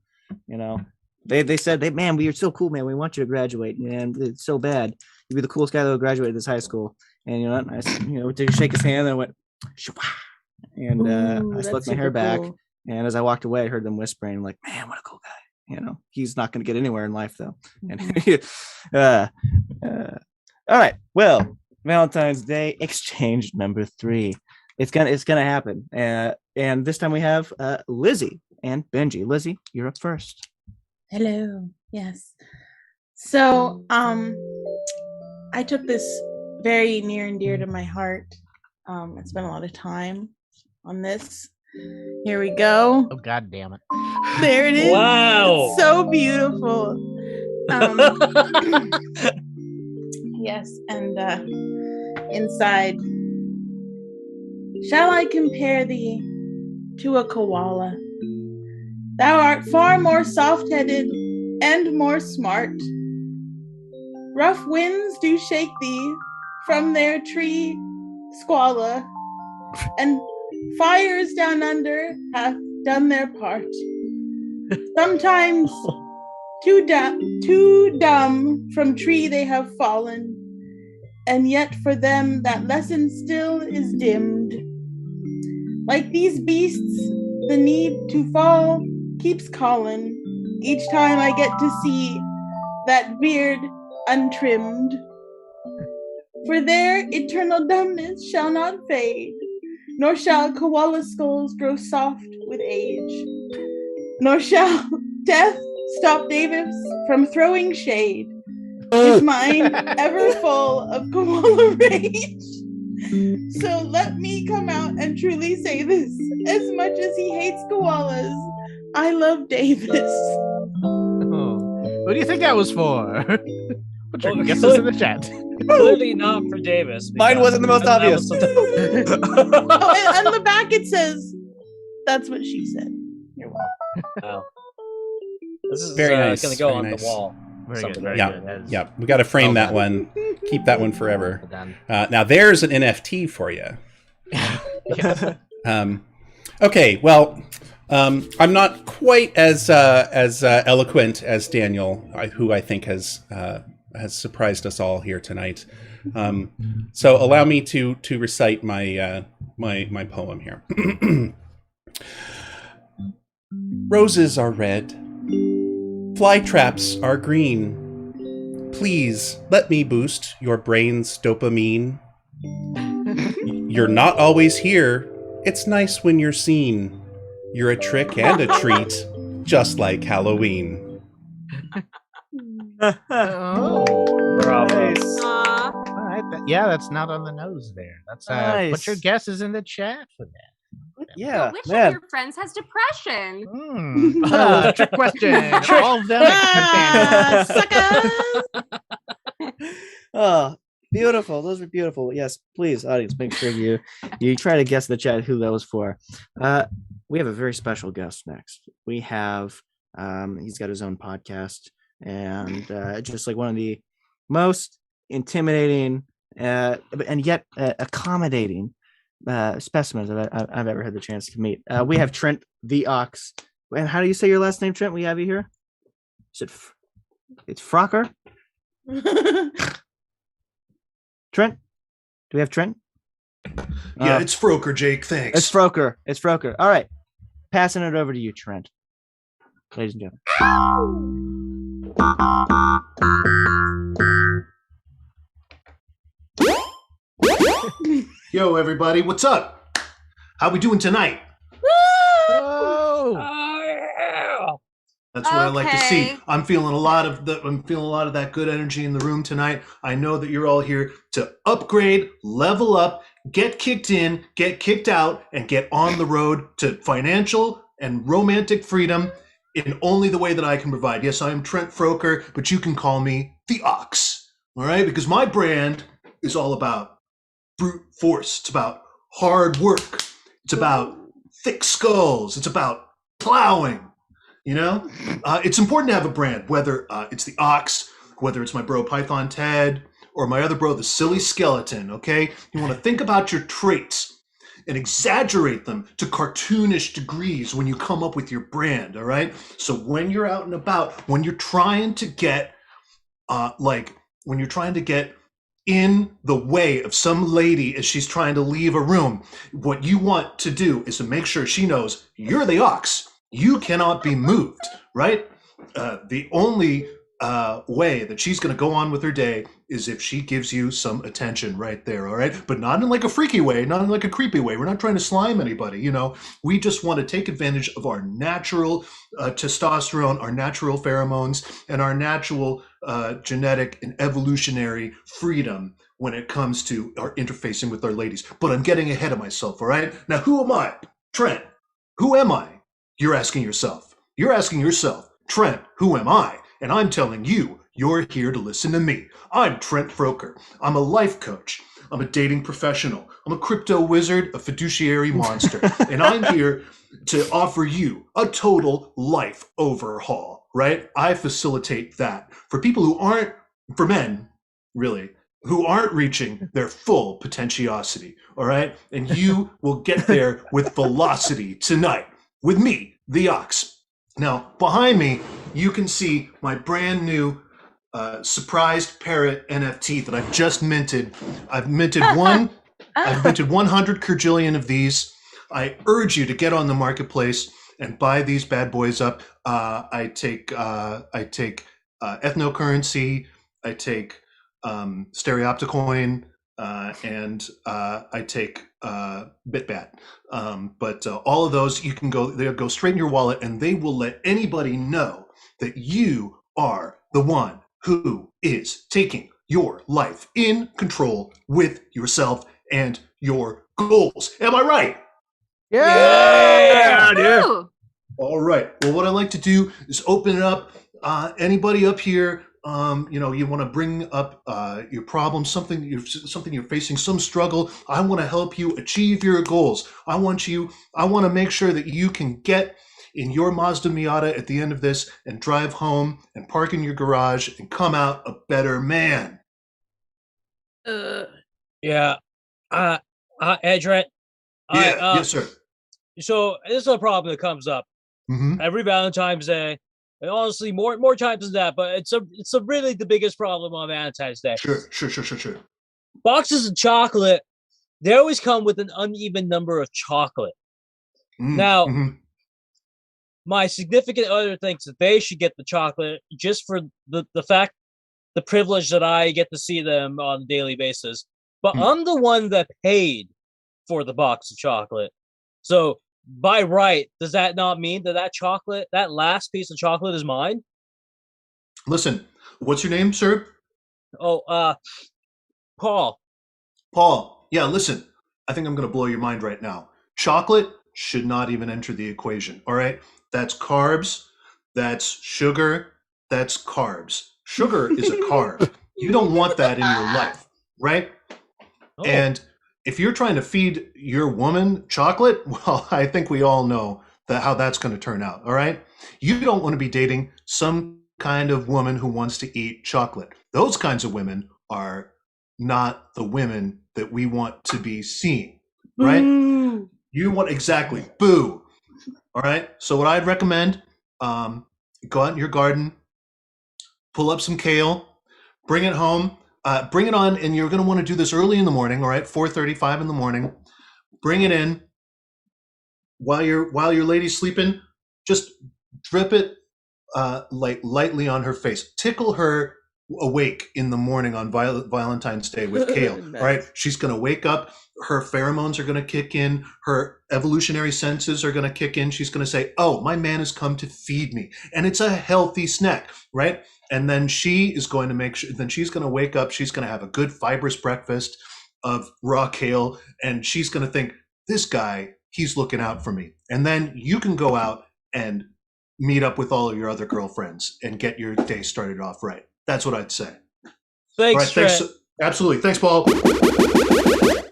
D: You know, they said, man, we are so cool, man. We want you to graduate, man. It's so bad. You'd be the coolest guy that would graduate this high school. And you know, what? I took a shake his hand and I went, "Shwah," and
F: Ooh,
D: I
F: that's
D: slicked my hair
F: super
D: back.
F: cool.
D: And as I walked away, I heard them whispering, like, man, what a cool guy. You know, he's not going to get anywhere in life, though. And all right. Well, Valentine's Day exchange number 3. It's gonna happen. And this time we have Lizzie and Benji. Lizzie, you're up first.
F: Hello. Yes. So, I took this very near and dear to my heart. I spent a lot of time on this. Here we go.
B: Oh, God damn it.
F: There it is.
G: Wow.
F: It's so beautiful. Yes, and inside, shall I compare thee to a koala? Thou art far more soft-headed and more smart. Rough winds do shake thee from their tree squalor, and fires down under hath done their part. Sometimes too dumb from tree they have fallen, and yet for them that lesson still is dimmed. Like these beasts, the need to fall keeps calling each time I get to see that beard untrimmed. For their eternal dumbness shall not fade, nor shall koala skulls grow soft with age, nor shall death stop Davis from throwing shade, his mind ever full of koala rage. So let me come out and truly say this: as much as he hates koalas, I love Davis.
B: Oh. What do you think that was for? Put your
G: Well,
B: guesses in the chat.
G: Clearly not for Davis.
D: Mine
G: because
D: wasn't the most
G: that
D: obvious.
G: was
F: Oh, and on the back it says, "That's what she said." You're welcome.
G: Wow. This is
I: Very nice,
G: going to go
I: very
G: on
I: nice.
G: the wall.
B: Very
G: Something
B: good. Very
I: Yeah.
B: good. That is
I: Yeah, we got to frame
B: well
I: that
B: done.
I: one. Keep that one forever.
B: Well done.
I: Now there's an NFT for you.
B: Yes.
I: Okay, well, I'm not quite as eloquent as Daniel, who I think has has surprised us all here tonight. So allow me to recite my my poem here. Roses are red, fly traps are green. Please let me boost your brain's dopamine. You're not always here. It's nice when you're seen. You're a trick and a treat, just like Halloween.
B: Oh,
G: Bravo.
D: Nice.
B: all right. Yeah, that's not on the nose there. That's put your
D: Nice.
B: guesses in the chat for that.
D: Yeah,
J: Which
D: man.
J: of your friends has depression?
B: Oh, trick question. All of them.
F: Ah,
B: except
F: sucker.
D: Oh, beautiful. Those were beautiful. Yes, please, audience, make sure you try to guess in the chat who that was for. We have a very special guest next. We have he's got his own podcast, and just like one of the most intimidating and yet accommodating specimens that I've ever had the chance to meet. We have Trent the Ox. And how do you say your last name, Trent? We have you here. Is it? It's Frocker. Trent? Do we have Trent?
H: Yeah, it's Froker, Jake. Thanks.
D: It's Froker. It's Froker. All right. Passing it over to you, Trent. Ladies and gentlemen.
H: Yo, everybody, what's up? How we doing tonight?
B: Oh,
H: That's what I like to see.
J: Okay.
H: I'm feeling a lot of that good energy in the room tonight. I know that you're all here to upgrade, level up, get kicked in, get kicked out, and get on the road to financial and romantic freedom in only the way that I can provide. Yes, I am Trent Froker, but you can call me the Ox. All right, because my brand is all about brute force. It's about hard work. It's about thick skulls. It's about plowing. You know, it's important to have a brand, whether it's the Ox, whether it's my bro Python Ted, or my other bro, the Silly Skeleton. Okay, you want to think about your traits and exaggerate them to cartoonish degrees when you come up with your brand. All right, so when you're out and about, when you're trying to get, when you're trying to get in the way of some lady as she's trying to leave a room, what you want to do is to make sure she knows you're the Ox. You cannot be moved, right? The only way that she's going to go on with her day is if she gives you some attention right there, all right? But not in like a freaky way, not in like a creepy way. We're not trying to slime anybody, you know? We just want to take advantage of our natural testosterone, our natural pheromones, and our natural genetic and evolutionary freedom when it comes to our interfacing with our ladies. But I'm getting ahead of myself, all right? Now, who am I? Trent, who am I? You're asking yourself. You're asking yourself, Trent, who am I? And I'm telling you, you're here to listen to me. I'm Trent Froker. I'm a life coach. I'm a dating professional. I'm a crypto wizard, a fiduciary monster. And I'm here to offer you a total life overhaul, right? I facilitate that for people who aren't, for men, really, who aren't reaching their full potentiosity, all right? And you will get there with velocity tonight with me, the Ox. Now, behind me, you can see my brand new surprised parrot NFT that I've just minted. I've minted 100 kerjillion of these. I urge you to get on the marketplace and buy these bad boys up. I take ethnocurrency. I take stereopticoin. And I take BitBat. But all of those, you can they'll go straight in your wallet, and they will let anybody know that you are the one who is taking your life in control with yourself and your goals. Am I right?
B: yeah, dude.
J: Ooh.
H: All right. Well, what I like to do is open it up. Anybody up here, you want to bring up your problem, something you're facing, some struggle. I want to help you achieve your goals. I want to make sure that you can get in your Mazda Miata at the end of this and drive home and park in your garage and come out a better man.
G: Yeah. Trent.
H: Yes, sir.
G: So this is a problem that comes up
H: Mm-hmm.
G: every Valentine's Day. And honestly, more times than that. But it's a really the biggest problem on Valentine's Day.
H: Sure.
G: Boxes of chocolate, they always come with an uneven number of chocolate. Now, my significant other thinks that they should get the chocolate just for the privilege that I get to see them on a daily basis. But I'm the one that paid for the box of chocolate. So by right, does that not mean that last piece of chocolate is mine?
H: Listen, what's your name, sir?
G: Oh, Paul.
H: Paul. Yeah, listen. I think I'm going to blow your mind right now. Chocolate should not even enter the equation. All right? That's carbs. That's sugar. That's carbs. Sugar is a carb. You don't want that in your life, right? Oh. And if you're trying to feed your woman chocolate, well, I think we all know how that's going to turn out, all right? You don't want to be dating some kind of woman who wants to eat chocolate. Those kinds of women are not the women that we want to be seeing, right? Boo. You want exactly, boo. All right? So what I'd recommend, go out in your garden, pull up some kale, bring it home, bring it on, and you're going to want to do this early in the morning, all right? 4:35 in the morning. Bring it in while your lady's sleeping. Just drip it lightly on her face. Tickle her awake in the morning on Valentine's Day with kale. Nice. All right, she's going to wake up. Her pheromones are going to kick in. Her evolutionary senses are going to kick in. She's going to say, "Oh, my man has come to feed me," and it's a healthy snack, right? And then she is going to make sure. Then she's going to wake up. She's going to have a good fibrous breakfast of raw kale, and she's going to think, "This guy, he's looking out for me." And then you can go out and meet up with all of your other girlfriends and get your day started off right. That's what I'd say.
G: Thanks,
H: thanks. Absolutely. Thanks, Paul.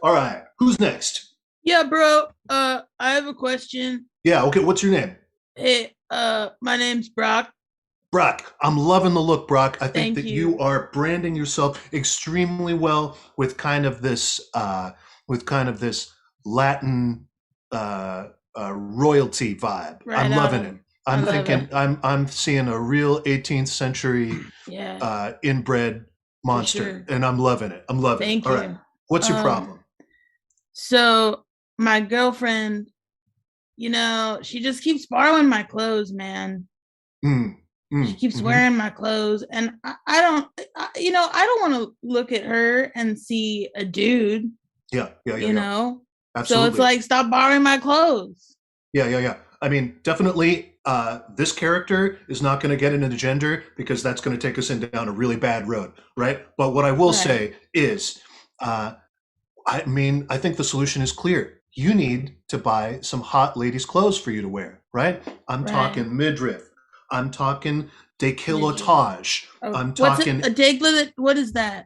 H: All right. Who's next?
F: Yeah, bro. I have a question.
H: Yeah. Okay. What's your name?
F: Hey, my name's Brock.
H: Brock, I'm loving the look, Brock. I think
F: Thank
H: that
F: you.
H: you are branding yourself extremely well with kind of this Latin royalty vibe.
F: Right
H: I'm loving
F: on.
H: it. I'm thinking I'm seeing a real 18th century inbred monster,
F: sure.
H: and I'm loving it. I'm loving
F: Thank
H: it. All
F: you.
H: right. What's your problem?
F: So my girlfriend, she just keeps borrowing my clothes, man. She keeps wearing my clothes, and I don't want to look at her and see a dude.
H: Yeah.
F: Absolutely. So
H: Absolutely.
F: it's like, stop borrowing my clothes.
H: Yeah. I mean, definitely, this character is not going to get into gender because that's going to take us down a really bad road, right? But what I will say is, I think the solution is clear. You need to buy some hot ladies' clothes for you to wear, right? I'm talking midriff. I'm talking décolletage. I'm talking
F: what is that?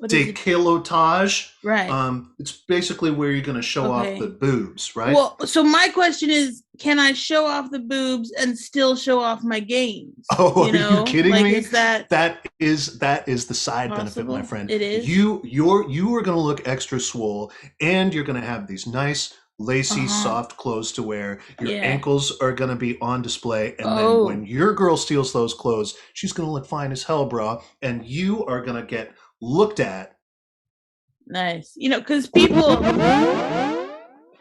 H: Décolletage.
F: Right.
H: It's basically where you're going to show off the boobs, right?
F: Well, so my question is, can I show off the boobs and still show off my gains?
H: Oh, are you kidding me?
F: Is that
H: is the side benefit, my friend.
F: It is.
H: You are going to look extra swole, and you're going to have these nice, lacy, soft clothes to wear. Your ankles are going to be on display, and then when your girl steals those clothes, she's going to look fine as hell, bro, and you are going to get looked at.
F: Nice. Because people,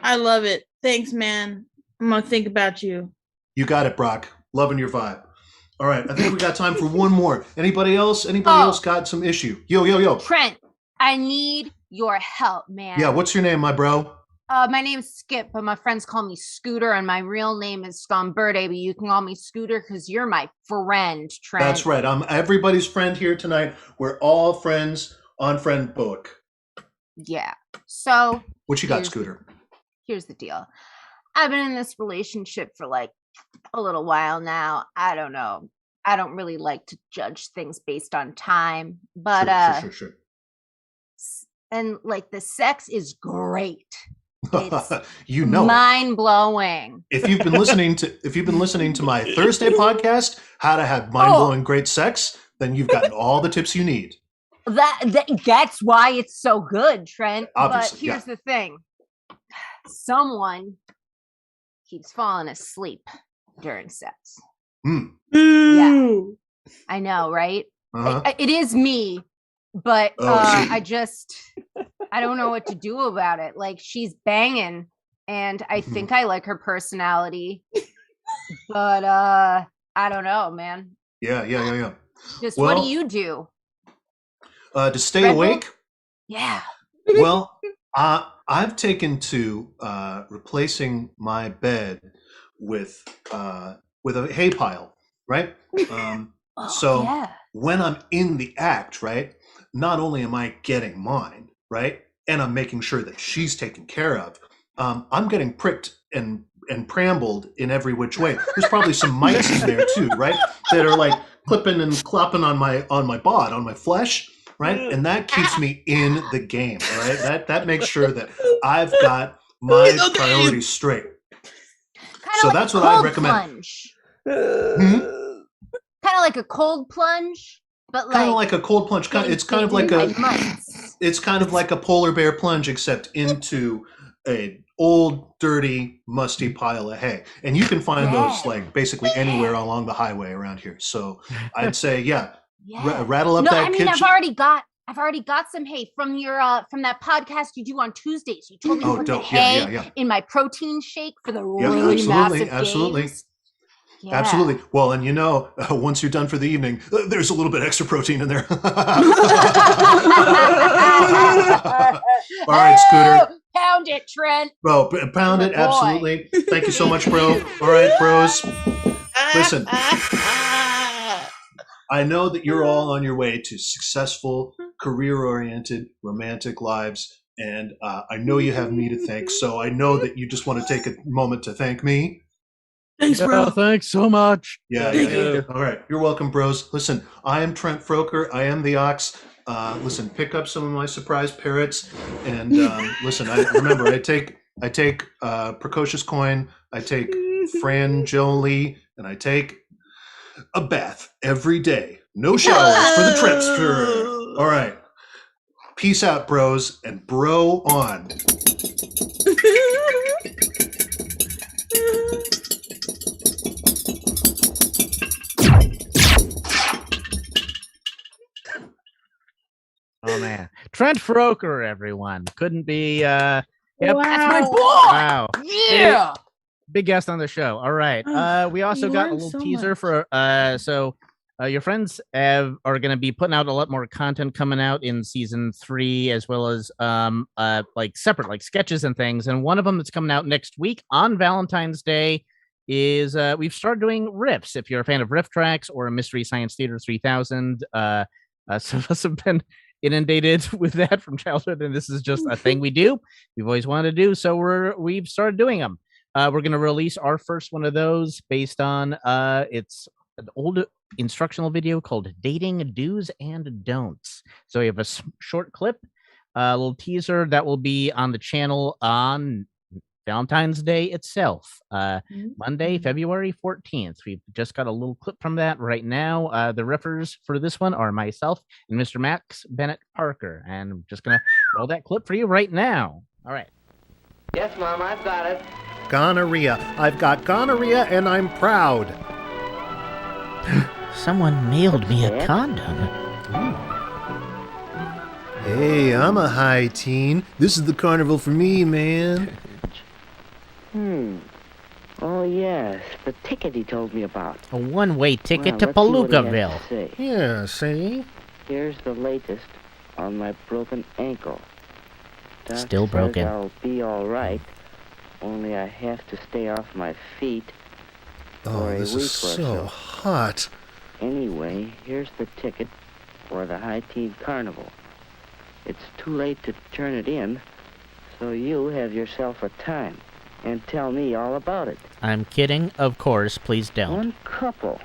F: I love it. Thanks, man. I'm going to think about you.
H: You got it, Brock. Loving your vibe. All right. I think we got time for one more. Anybody else? Anybody else got some issue? Yo.
J: Trent, I need your help, man.
H: Yeah. What's your name, my bro?
J: My name's Skip, but my friends call me Scooter, and my real name is Scomberta, but you can call me Scooter because you're my friend, Trent.
H: That's right. I'm everybody's friend here tonight. We're all friends on Friend Book.
J: Yeah. So
H: what you got, Scooter?
J: Here's the deal. I've been in this relationship for like a little while now. I don't know. I don't really like to judge things based on time, but
H: sure.
J: And like the sex is great. It's mind blowing.
H: If you've been listening to my Thursday podcast, How to Have Mind Blowing Great Sex, then you've gotten all the tips you need.
J: That's why it's so good, Trent.
H: Obviously,
J: but here's the thing. Someone keeps falling asleep during sex.
F: Yeah.
E: I know, right?
H: Uh-huh.
E: It is me, but
H: Oh,
E: I don't know what to do about it. Like, she's banging, and I think I like her personality, but I don't know, man.
H: Yeah.
E: Just
H: Well,
E: what do you do?
H: To stay
E: Red Bull?
H: awake,
E: Yeah.
H: well, I've taken to replacing my bed with a hay pile, right? So
E: yeah.
H: when I'm in the act, right, not only am I getting mine, right, and I'm making sure that she's taken care of, I'm getting pricked and prambled in every which way. There's probably some mites in there too, right, that are like clipping and clopping on my bod, on my flesh, right, and that keeps me in the game. All right, that makes sure that I've got my priorities straight. So that's what I recommend.
E: Plunge.
H: Hmm?
E: Kind of like a cold plunge, but like
H: Kind of like a cold plunge. It's kind of like
E: mites.
H: it's kind of like a polar bear plunge, except into a old, dirty, musty pile of hay. And you can find those like basically anywhere along the highway around here. So I'd say, rattle up
E: No,
H: that
E: I mean,
H: kitchen.
E: I've already got some hay from your from that podcast you do on Tuesdays. You told me to put the
H: dope.
E: hay
H: Yeah.
E: in my protein shake for the
H: Yeah,
E: really massive games. Yeah.
H: Absolutely. Well, and once you're done for the evening, there's a little bit extra protein in there. All right, Scooter.
E: Pound it, Trent.
H: Bro, pound it. Absolutely. Thank you so much, bro. All right, bros. Listen, I know that you're all on your way to successful, career-oriented, romantic lives, and I know you have me to thank, so I know that you just want to take a moment to thank me.
F: Thanks, bro.
B: Thanks so much.
H: Yeah. All right. You're welcome, bros. Listen, I am Trent Froker. I am the Ox. Listen, pick up some of my surprise parrots, and listen. I take precocious coin. I take Fran Jolie, and I take a bath every day. No showers for the Trentster. All right. Peace out, bros, and bro on.
B: Oh man, Trent Froker, everyone couldn't be. Yep.
F: Wow.
E: That's my boy.
B: Wow.
E: Yeah.
B: Big guest on the show. All right. We also
F: you
B: got a
F: learned
B: little
F: so
B: teaser
F: much.
B: for your friends are going to be putting out a lot more content coming out in season 3, as well as like separate like sketches and things. And one of them that's coming out next week on Valentine's Day is we've started doing riffs. If you're a fan of riff tracks or a Mystery Science Theater 3000, some of us have been inundated with that from childhood, and this is just a thing we do. We've always wanted to do, so we've started doing them. We're going to release our first one of those based on it's an old instructional video called Dating Do's and Don'ts. So we have a short clip, a little teaser that will be on the channel on Valentine's Day itself, Monday, February 14th. We've just got a little clip from that right now. The riffers for this one are myself and Mr. Max Bennett-Parker, and I'm just going to roll that clip for you right now. All right.
K: Yes, Mom, I've got it.
I: Gonorrhea. I've got gonorrhea and I'm proud.
B: Someone mailed me a condom.
I: Hey, I'm a high teen. This is the carnival for me, man.
K: Oh, yes, the ticket he told me about.
B: A one-way ticket to
K: Let's see what he has to
B: Palookaville.
K: say.
I: Yeah, see?
K: Here's the latest on my broken ankle. Doctor
B: Still broken.
K: says I'll be all right, only I have to stay off my feet
I: Oh,
K: for a
I: this
K: week
I: is
K: or
I: so hot.
K: Anyway, here's the ticket for the High Teen Carnival. It's too late to turn it in, so you have yourself a time and tell me all about it.
B: I'm kidding. Of course, please don't.
K: One couple.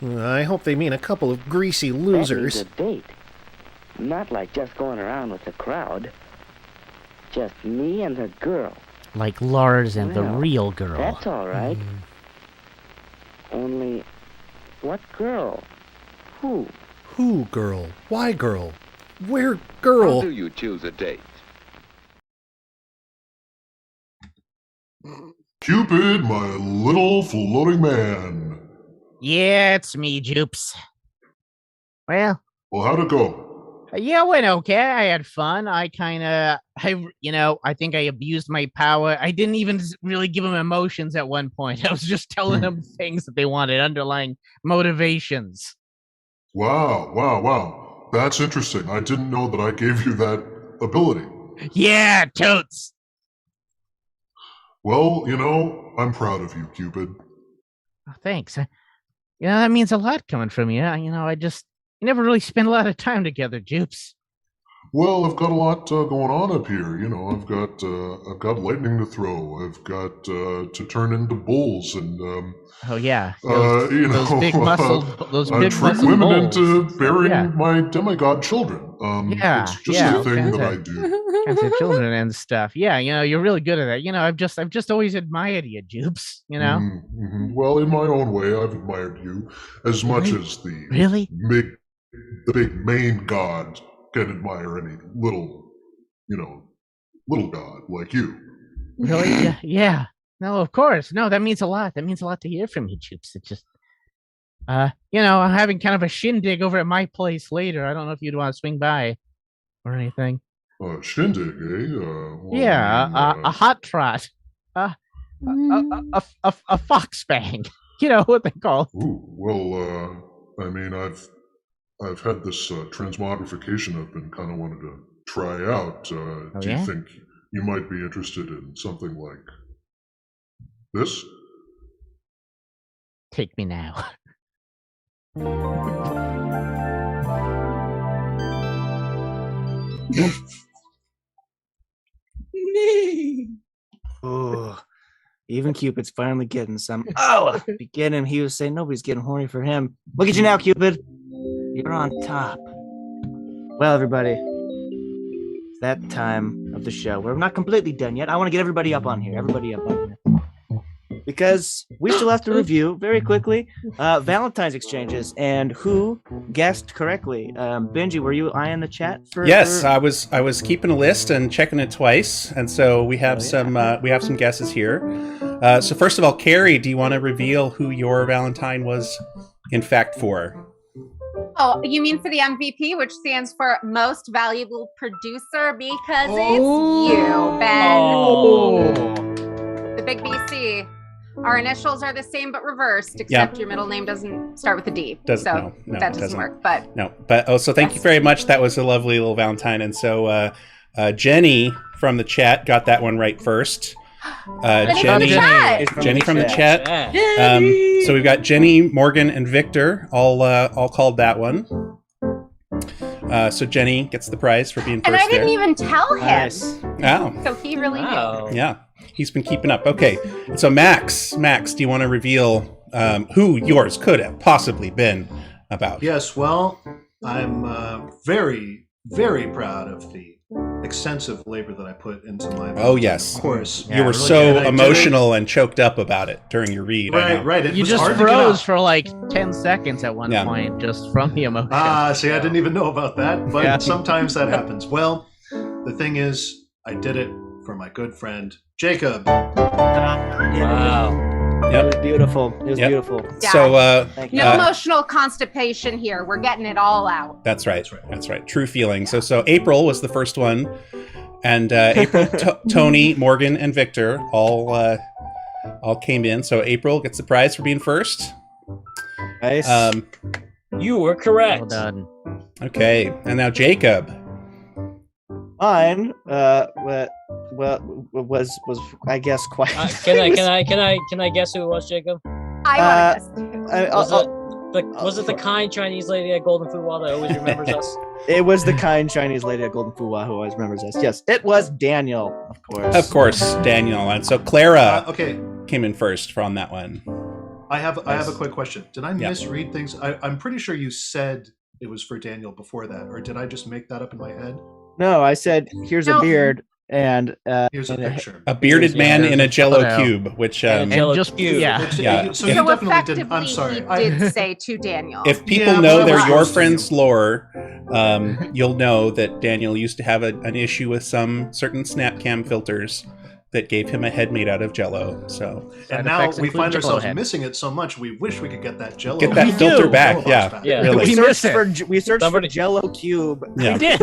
I: I hope they mean a couple of greasy
K: That
I: losers.
K: means a date. Not like just going around with the crowd. Just me and the girl.
B: Like Lars and the
K: Well,
B: real girl.
K: That's all right. Only, what girl? Who?
I: Who girl? Why girl? Where girl?
L: How do you choose a date?
A: Cupid, my little floating man.
B: Yeah, it's me, Jupes. Well,
A: how'd it go?
B: yeah, it went okay. I had fun. I think I abused my power. I didn't even really give them emotions at one point. I was just telling them things that they wanted, underlying motivations.
A: Wow. That's interesting. I didn't know that I gave you that ability.
B: Yeah, totes.
A: Well, I'm proud of you, Cupid.
B: Oh, thanks. That means a lot coming from you. You never really spend a lot of time together, Jupes.
A: Well, I've got a lot going on up here. I've got lightning to throw. I've got to turn into bulls and
B: oh yeah, those big muscle, those big
A: trick
B: muscle
A: women
B: bulls.
A: into bearing my demigod children. It's just a thing that I do.
B: Kinds of children and stuff. Yeah, you're really good at that. I've just always admired you, Jupes.
A: Mm-hmm. Well, in my own way, I've admired you as much as the big main god can admire any little god like you.
B: Really? Yeah. No, of course. No, that means a lot. That means a lot to hear from you, Jupes. It's just, I'm having kind of a shindig over at my place later. I don't know if you'd want to swing by or anything.
A: Shindig, eh? Well,
B: a hot trot. A fox bang. You know what they call.
A: Ooh, well, I've had this transmogrification I've been kind of wanted to try out. Do you think you might be interested in something like this?
B: Take me now.
D: Oh, even Cupid's finally getting some. Oh, beginning. He was saying nobody's getting horny for him. Look at you now, Cupid. You're on top. Well, everybody, it's that time of the show. We're not completely done yet. I want to get everybody up on here. Because we still have to review very quickly Valentine's exchanges and who guessed correctly. Benji, were you eyeing the chat for?
I: Yes, I was keeping a list and checking it twice, and so we have some guesses here. So first of all, Carrie, do you want to reveal who your Valentine was in fact for?
E: Oh, you mean for the MVP, which stands for Most Valuable Producer, because it's you, Ben.
G: Oh.
E: The big BC. Our initials are the same but reversed, except your middle name doesn't start with a D. That doesn't work. But
I: so thank you very much. That was a lovely little Valentine. And so Jenny from the chat got that one right first. Jenny from the chat. So we've got Jenny, Morgan, and Victor all called that one. So Jenny gets the prize for being first.
E: And I didn't
I: there.
E: even tell him.
I: Nice. Oh.
E: So he really knew.
I: Yeah. He's been keeping up. Okay. So Max, do you want to reveal who yours could have possibly been about?
H: Yes. Well, I'm very, very proud of the extensive labor that I put into my.
I: Oh yes,
H: of course.
I: You were so emotional and choked up about it during your read.
H: Right.
B: You just froze for like 10 seconds at one point, just from the emotion.
H: See, I didn't even know about that, but sometimes that happens. Well, the thing is, I did it for my good friend Jacob.
D: Wow. It was beautiful. Beautiful.
E: Yeah.
I: So
E: no emotional constipation here. We're getting it all out.
I: That's right. True feeling. So April was the first one, and April, Tony, Morgan, and Victor all came in. So April gets the prize for being first.
D: Nice.
G: You were correct.
B: Well done.
I: Okay, and now Jacob.
D: Mine was I guess quite.
G: Can I guess who it was, Jacob?
E: I want to guess.
G: Was it the kind Chinese lady at Golden Fuwa that always remembers us?
D: It was the kind Chinese lady at Golden Fuwa who always remembers us. Yes, it was Daniel, of course.
I: Of course, Daniel. And so Clara came in first from that one.
H: I have a quick question. Did I misread things? I'm pretty sure you said it was for Daniel before that, or did I just make that up in my head?
D: No, I said here's a beard and
H: here's a picture.
I: A bearded man in a Jello cube, which
H: So you definitely didn't. I'm sorry.
E: He did say to Daniel.
I: If people know they're your friend's lore, you'll know that Daniel used to have an issue with some certain Snapcam filters, that gave him a head made out of Jello. So
H: And
B: Side
H: now
B: effects
H: we
B: include
H: find
B: Jell-O
H: ourselves
B: head.
H: missing it so much. We wish we could get that Jello.
I: get that
B: We
I: filter
B: do.
I: back.
H: Jello
I: Yeah,
H: box back.
G: Yeah.
I: really.
B: We
D: searched
B: miss it.
D: we searched
G: Somebody-
D: for Jello cube.
I: Yeah.
B: We did.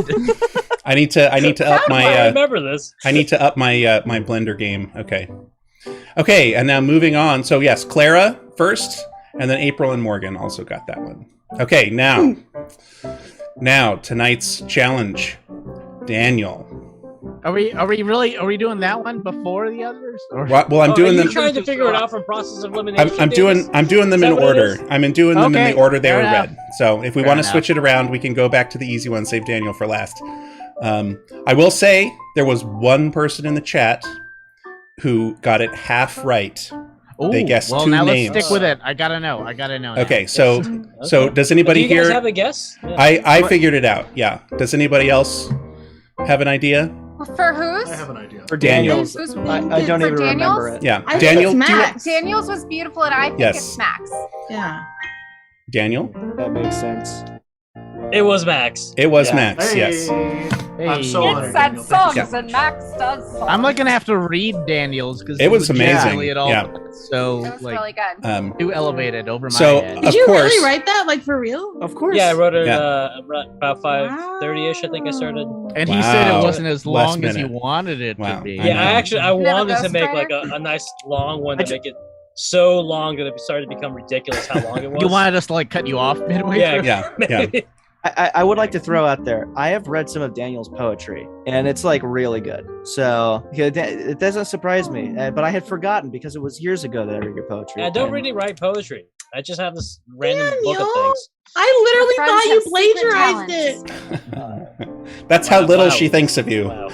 I: I need to up
G: I
I: my
G: remember this.
I: I need to up my my blender game. Okay, and now moving on. So yes, Clara first, and then April and Morgan also got that one. Okay, now tonight's challenge, Daniel.
B: Are we doing that one before the others? Or?
I: Well, I'm
G: Are
I: doing
G: you
I: them.
G: trying to figure it out from process of elimination?
I: I'm doing them
G: Is
I: in
G: that what it
I: order.
G: is?
I: I'm doing them in
B: Okay,
I: the order they
B: fair
I: were
B: enough.
I: read. So if we
B: Fair
I: want to
B: enough.
I: switch it around, we can go back to the easy one. Save Daniel for last. I will say there was one person in the chat who got it half right. They
B: Ooh,
I: guessed
B: well,
I: two
B: now
I: names.
B: let's stick with it. I gotta know. now.
I: Okay, so does anybody
G: Do you guys
I: here?
G: have a guess? Yeah.
I: I figured it out. Yeah. Does anybody else have an idea?
E: For whose?
H: I have an idea.
D: For
I: Daniel's.
D: Daniel's,
E: Who's-
D: I don't
E: for
D: even
E: Daniel's?
D: remember it.
I: Yeah,
F: I
I: Daniel.
F: think it's
I: do you-
F: Max.
E: Daniel's was beautiful, and I think
I: Yes.
E: it's Max.
F: Yeah.
I: Daniel.
D: That makes sense.
G: It was Max.
I: It was
G: Yeah.
I: Max.
H: Hey.
I: Yes.
H: I'm so
B: Hey.
H: honored.
E: It said
H: Daniel. Thank you
E: songs,
H: so
E: and
H: much.
E: Max does songs.
B: I'm like gonna have to read Daniel's because
I: It was amazing.
B: At all,
I: Yeah.
B: So
E: It was
B: like
E: really good.
B: too elevated over my
I: So,
B: head.
F: Did
I: Of
F: you
I: course.
F: really write that, like, for real?
D: Of course.
G: Yeah, I wrote it
I: Yeah.
G: about 5:30ish. I think I started.
B: And he said
I: Wow.
B: it wasn't as
I: Last
B: long as you
I: minute.
B: wanted it
I: Wow.
B: to be.
I: I
G: Yeah,
I: know.
G: I
E: Never
G: wanted to make like
E: ghostwriter?
G: a nice long one
D: I
G: to
D: ju-
G: make it so long that it started to become ridiculous how long it was.
B: You wanted us to like cut you off midway
G: Yeah.
B: through?
I: Yeah. Yeah.
D: I would like to throw out there. I have read some of Daniel's poetry, and it's like really good. So yeah, it doesn't surprise me. But I had forgotten because it was years ago that I read your poetry.
G: I don't
D: and-
G: really write poetry. I just have this random book of
F: Daniel?
G: things.
F: I literally
E: Friends
F: thought you
E: have secret
F: plagiarized
E: talents.
F: it.
I: That's how
G: Wow,
I: little
G: wow.
I: she thinks of you.
G: Wow.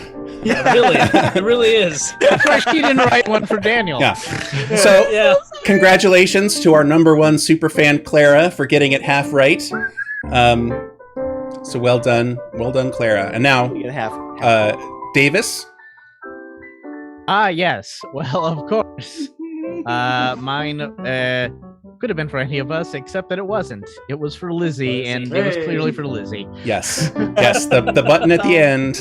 G: Yeah, really, it really is.
B: That's why she didn't write one for Daniel.
I: Yeah. So
G: Yeah.
I: congratulations to our number one super fan Clara for getting it half right. So well done, Clara. And now
D: You get half.
I: Davis.
B: Yes. Well, of course. Mine could have been for any of us, except that it wasn't. It was for Lizzie, and it was clearly for Lizzie.
I: Yes. Yes. The button at the end.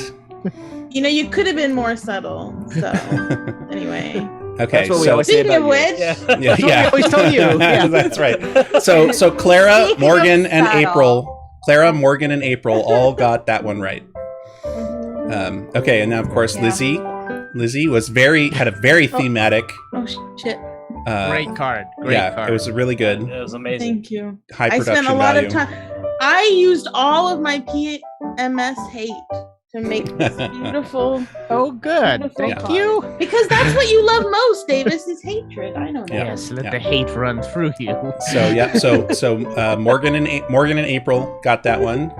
F: You know, you could have been more subtle. So, anyway.
I: Okay.
D: That's what we
I: so
D: always say
F: Speaking of
D: about you.
F: which,
G: Yeah.
I: yeah,
B: That's what we always tell you. Yeah.
I: That's right. So Clara,
E: Speaking
I: Morgan,
E: of
I: and
E: subtle.
I: April. Clara, Morgan, and April all got that one right. Okay, and now of course
E: Yeah.
I: Lizzie had a very thematic.
F: oh shit!
B: Great card. Great
I: yeah,
B: card.
I: it was really good,
G: It was amazing.
F: Thank you.
I: high
F: I
I: production
F: spent a lot
I: value.
F: of time. I used all of my PMS hate to make this beautiful.
B: Oh, good.
F: Beautiful
B: Thank
F: card.
B: you.
F: Because that's what you love most, Davis, is hatred. I know that.
I: Yeah.
B: Yes, let
I: Yeah.
B: the hate run through you.
I: So yeah, so Morgan and April got that one.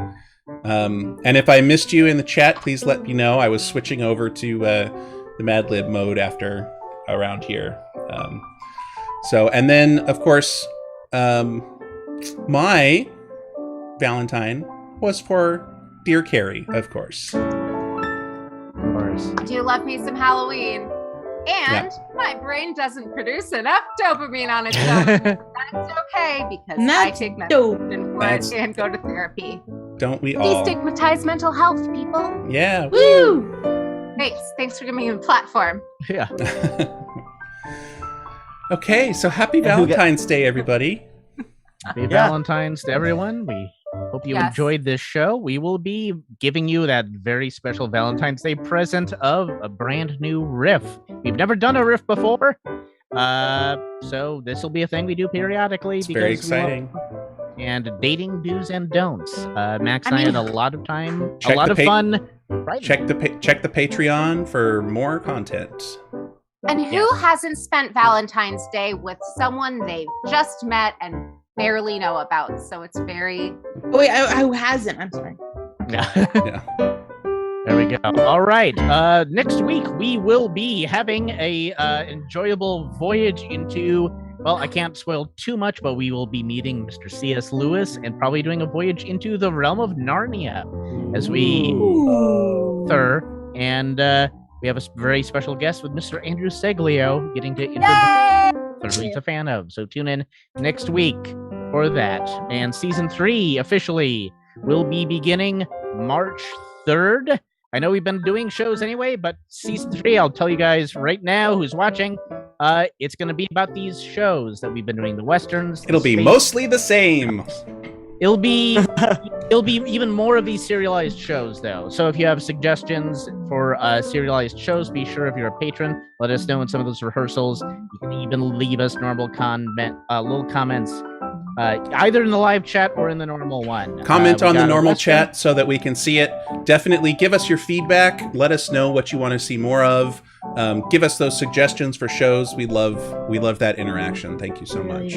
I: And if I missed you in the chat, please let me know. I was switching over to the Mad Lib mode after around here. And then of course, my Valentine was for Dear Carrie, of course.
B: Of course.
E: Do love me some Halloween. And my brain doesn't produce enough dopamine on its own. That's okay because I
F: That's
E: take
F: dope.
E: medicine for
I: That's-
E: it and go to therapy.
I: Don't we all?
E: Destigmatize mental health, people.
I: Yeah.
F: Woo!
E: Thanks for giving me a platform.
B: Yeah.
I: Okay, so happy
D: And who get-
I: Valentine's Day, everybody.
B: Happy
D: Yeah.
B: Valentine's to everyone. We hope you
E: Yes.
B: enjoyed this show. We will be giving you that very special Valentine's Day present of a brand new riff. We've never done a riff before. So this will be a thing we do periodically.
I: It's very
B: because we love-
I: exciting.
B: And dating do's and don'ts. Max and I had a lot of time,
I: Check
B: a lot
I: the
B: of
I: pa-
B: fun. Right.
I: Check the Patreon for more content.
E: And who hasn't spent Valentine's Day with someone they've just met and barely know about? So it's very
F: Oh, wait, I hasn't. I'm sorry.
B: Yeah.
I: Yeah.
B: There we go. All right. Next week we will be having a enjoyable voyage into. Well, I can't spoil too much, but we will be meeting Mr. C.S. Lewis and probably doing a voyage into the realm of Narnia as we and we have a very special guest with Mr. Andrew Seglio getting to introduce who he's a fan of. So tune in next week for that. And season 3 officially will be beginning March 3rd. I know we've been doing shows anyway, but season 3, I'll tell you guys right now who's watching, it's going to be about these shows that we've been doing, the westerns.
I: It'll be
B: space-
I: mostly the same.
B: It'll be even more of these serialized shows, though. So if you have suggestions for serialized shows, be sure if you're a patron, let us know in some of those rehearsals. You can even leave us normal little comments, either in the live chat or in the normal one.
I: Comment
B: We
I: on the
B: got a
I: normal
B: Western-
I: chat so that we can see it. Definitely give us your feedback. Let us know what you want to see more of. Give us those suggestions for shows. We love that interaction. Thank you so much.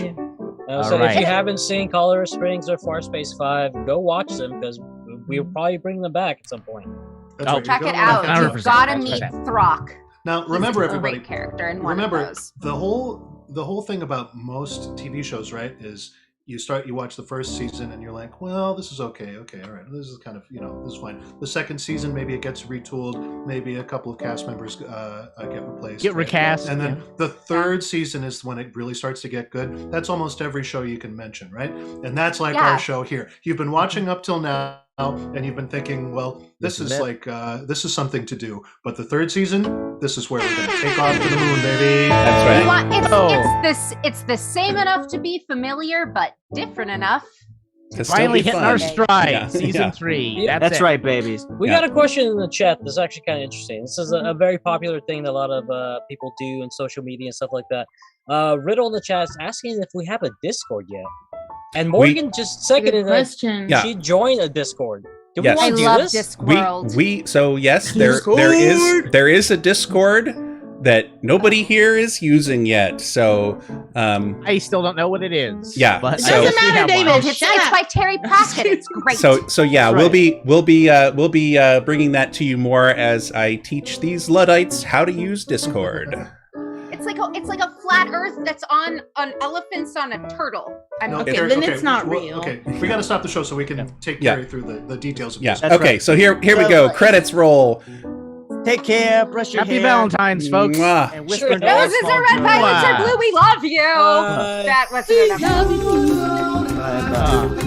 G: So
B: Alright.
G: if you haven't seen Colorado Springs or Far Space 5, go watch them because we'll probably bring them back at some point.
H: That's
B: Oh,
H: right,
E: Check
H: you're
E: it
H: going
E: out.
H: on-
E: You've
B: 100%,
E: got to
B: that's
E: meet
B: right.
E: Throck.
H: Now, remember,
E: He's a
H: everybody.
E: great character in one
H: Remember,
E: of those.
H: the whole thing about most TV shows, right, is you watch the first season and you're like, well, this is okay, all right, this is kind of, this is fine. The second season, maybe it gets retooled, maybe a couple of cast members get replaced,
B: Get recast.
H: and then the third season is when it really starts to get good. That's almost every show you can mention, right? And that's like
E: Yeah.
H: our show here. You've been watching up till now, and you've been thinking, well, this is
B: it.
H: like this is something to do. But the third season, this is where we're going to take off to the moon, baby.
I: That's
E: You
I: right.
E: want,
B: Oh.
E: it's the same enough to be familiar, but different enough.
I: To still
B: Finally
I: be
B: hitting
I: fun.
B: our stride,
I: Yeah.
B: season
I: Yeah.
B: 3.
G: Yeah,
D: That's
B: it.
D: right, babies.
G: We
I: Yeah.
G: got a question in the chat that's actually kind of interesting. This is a very popular thing that a lot of people do in social media and stuff like that. Riddle in the chat is asking if we have a Discord yet. And Morgan just seconded
F: Good
G: that
F: question.
I: Yeah.
G: she joined a Discord. Do we
I: Yes.
G: want
E: I
G: to do
E: love
G: this?
E: Discworld.
I: So yes,
D: Discord!
I: there is a Discord that nobody here is using yet. So
B: I still don't know what it is.
I: Yeah,
B: but
I: It
B: I
I: doesn't
B: guess we
F: matter,
B: have one.
F: David.
E: It's
F: Shut up.
E: by Terry Pratchett. It's great.
I: so yeah,
B: That's
I: we'll be bringing that to you more as I teach these Luddites how to use Discord.
E: It's like a flat Earth that's on elephants on a turtle.
F: Okay,
H: Terry,
F: then it's not
H: well,
F: real.
H: Okay, we got to stop the show so we can take
I: Yeah.
H: Carrie through the details of
I: Yeah.
H: this.
D: That's
I: Okay.
D: right.
I: So here we
D: So-
I: go. Credits roll.
D: Take care. Brush your
B: Happy
D: hair.
B: Valentine's, folks.
I: Mwah.
D: And whisper
G: Sure.
D: to all
E: Roses
D: small
E: are red,
D: children.
E: violets are
B: Mwah.
E: blue. We love you. That wasn't
F: We
E: enough.
F: love you.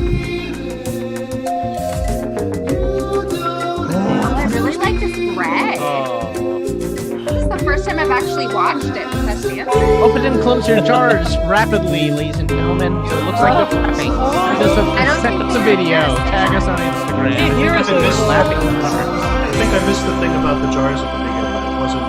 E: I really like this Greg. This is the first time I've actually watched it. That's fancy.
B: Open and close your jars rapidly, ladies and gentlemen. So it looks like they're laughing. Send us a video. Tag us on Instagram.
G: Hey, here is
H: I missed
B: laughing.
H: I think I missed the thing about the jars at the beginning. It wasn't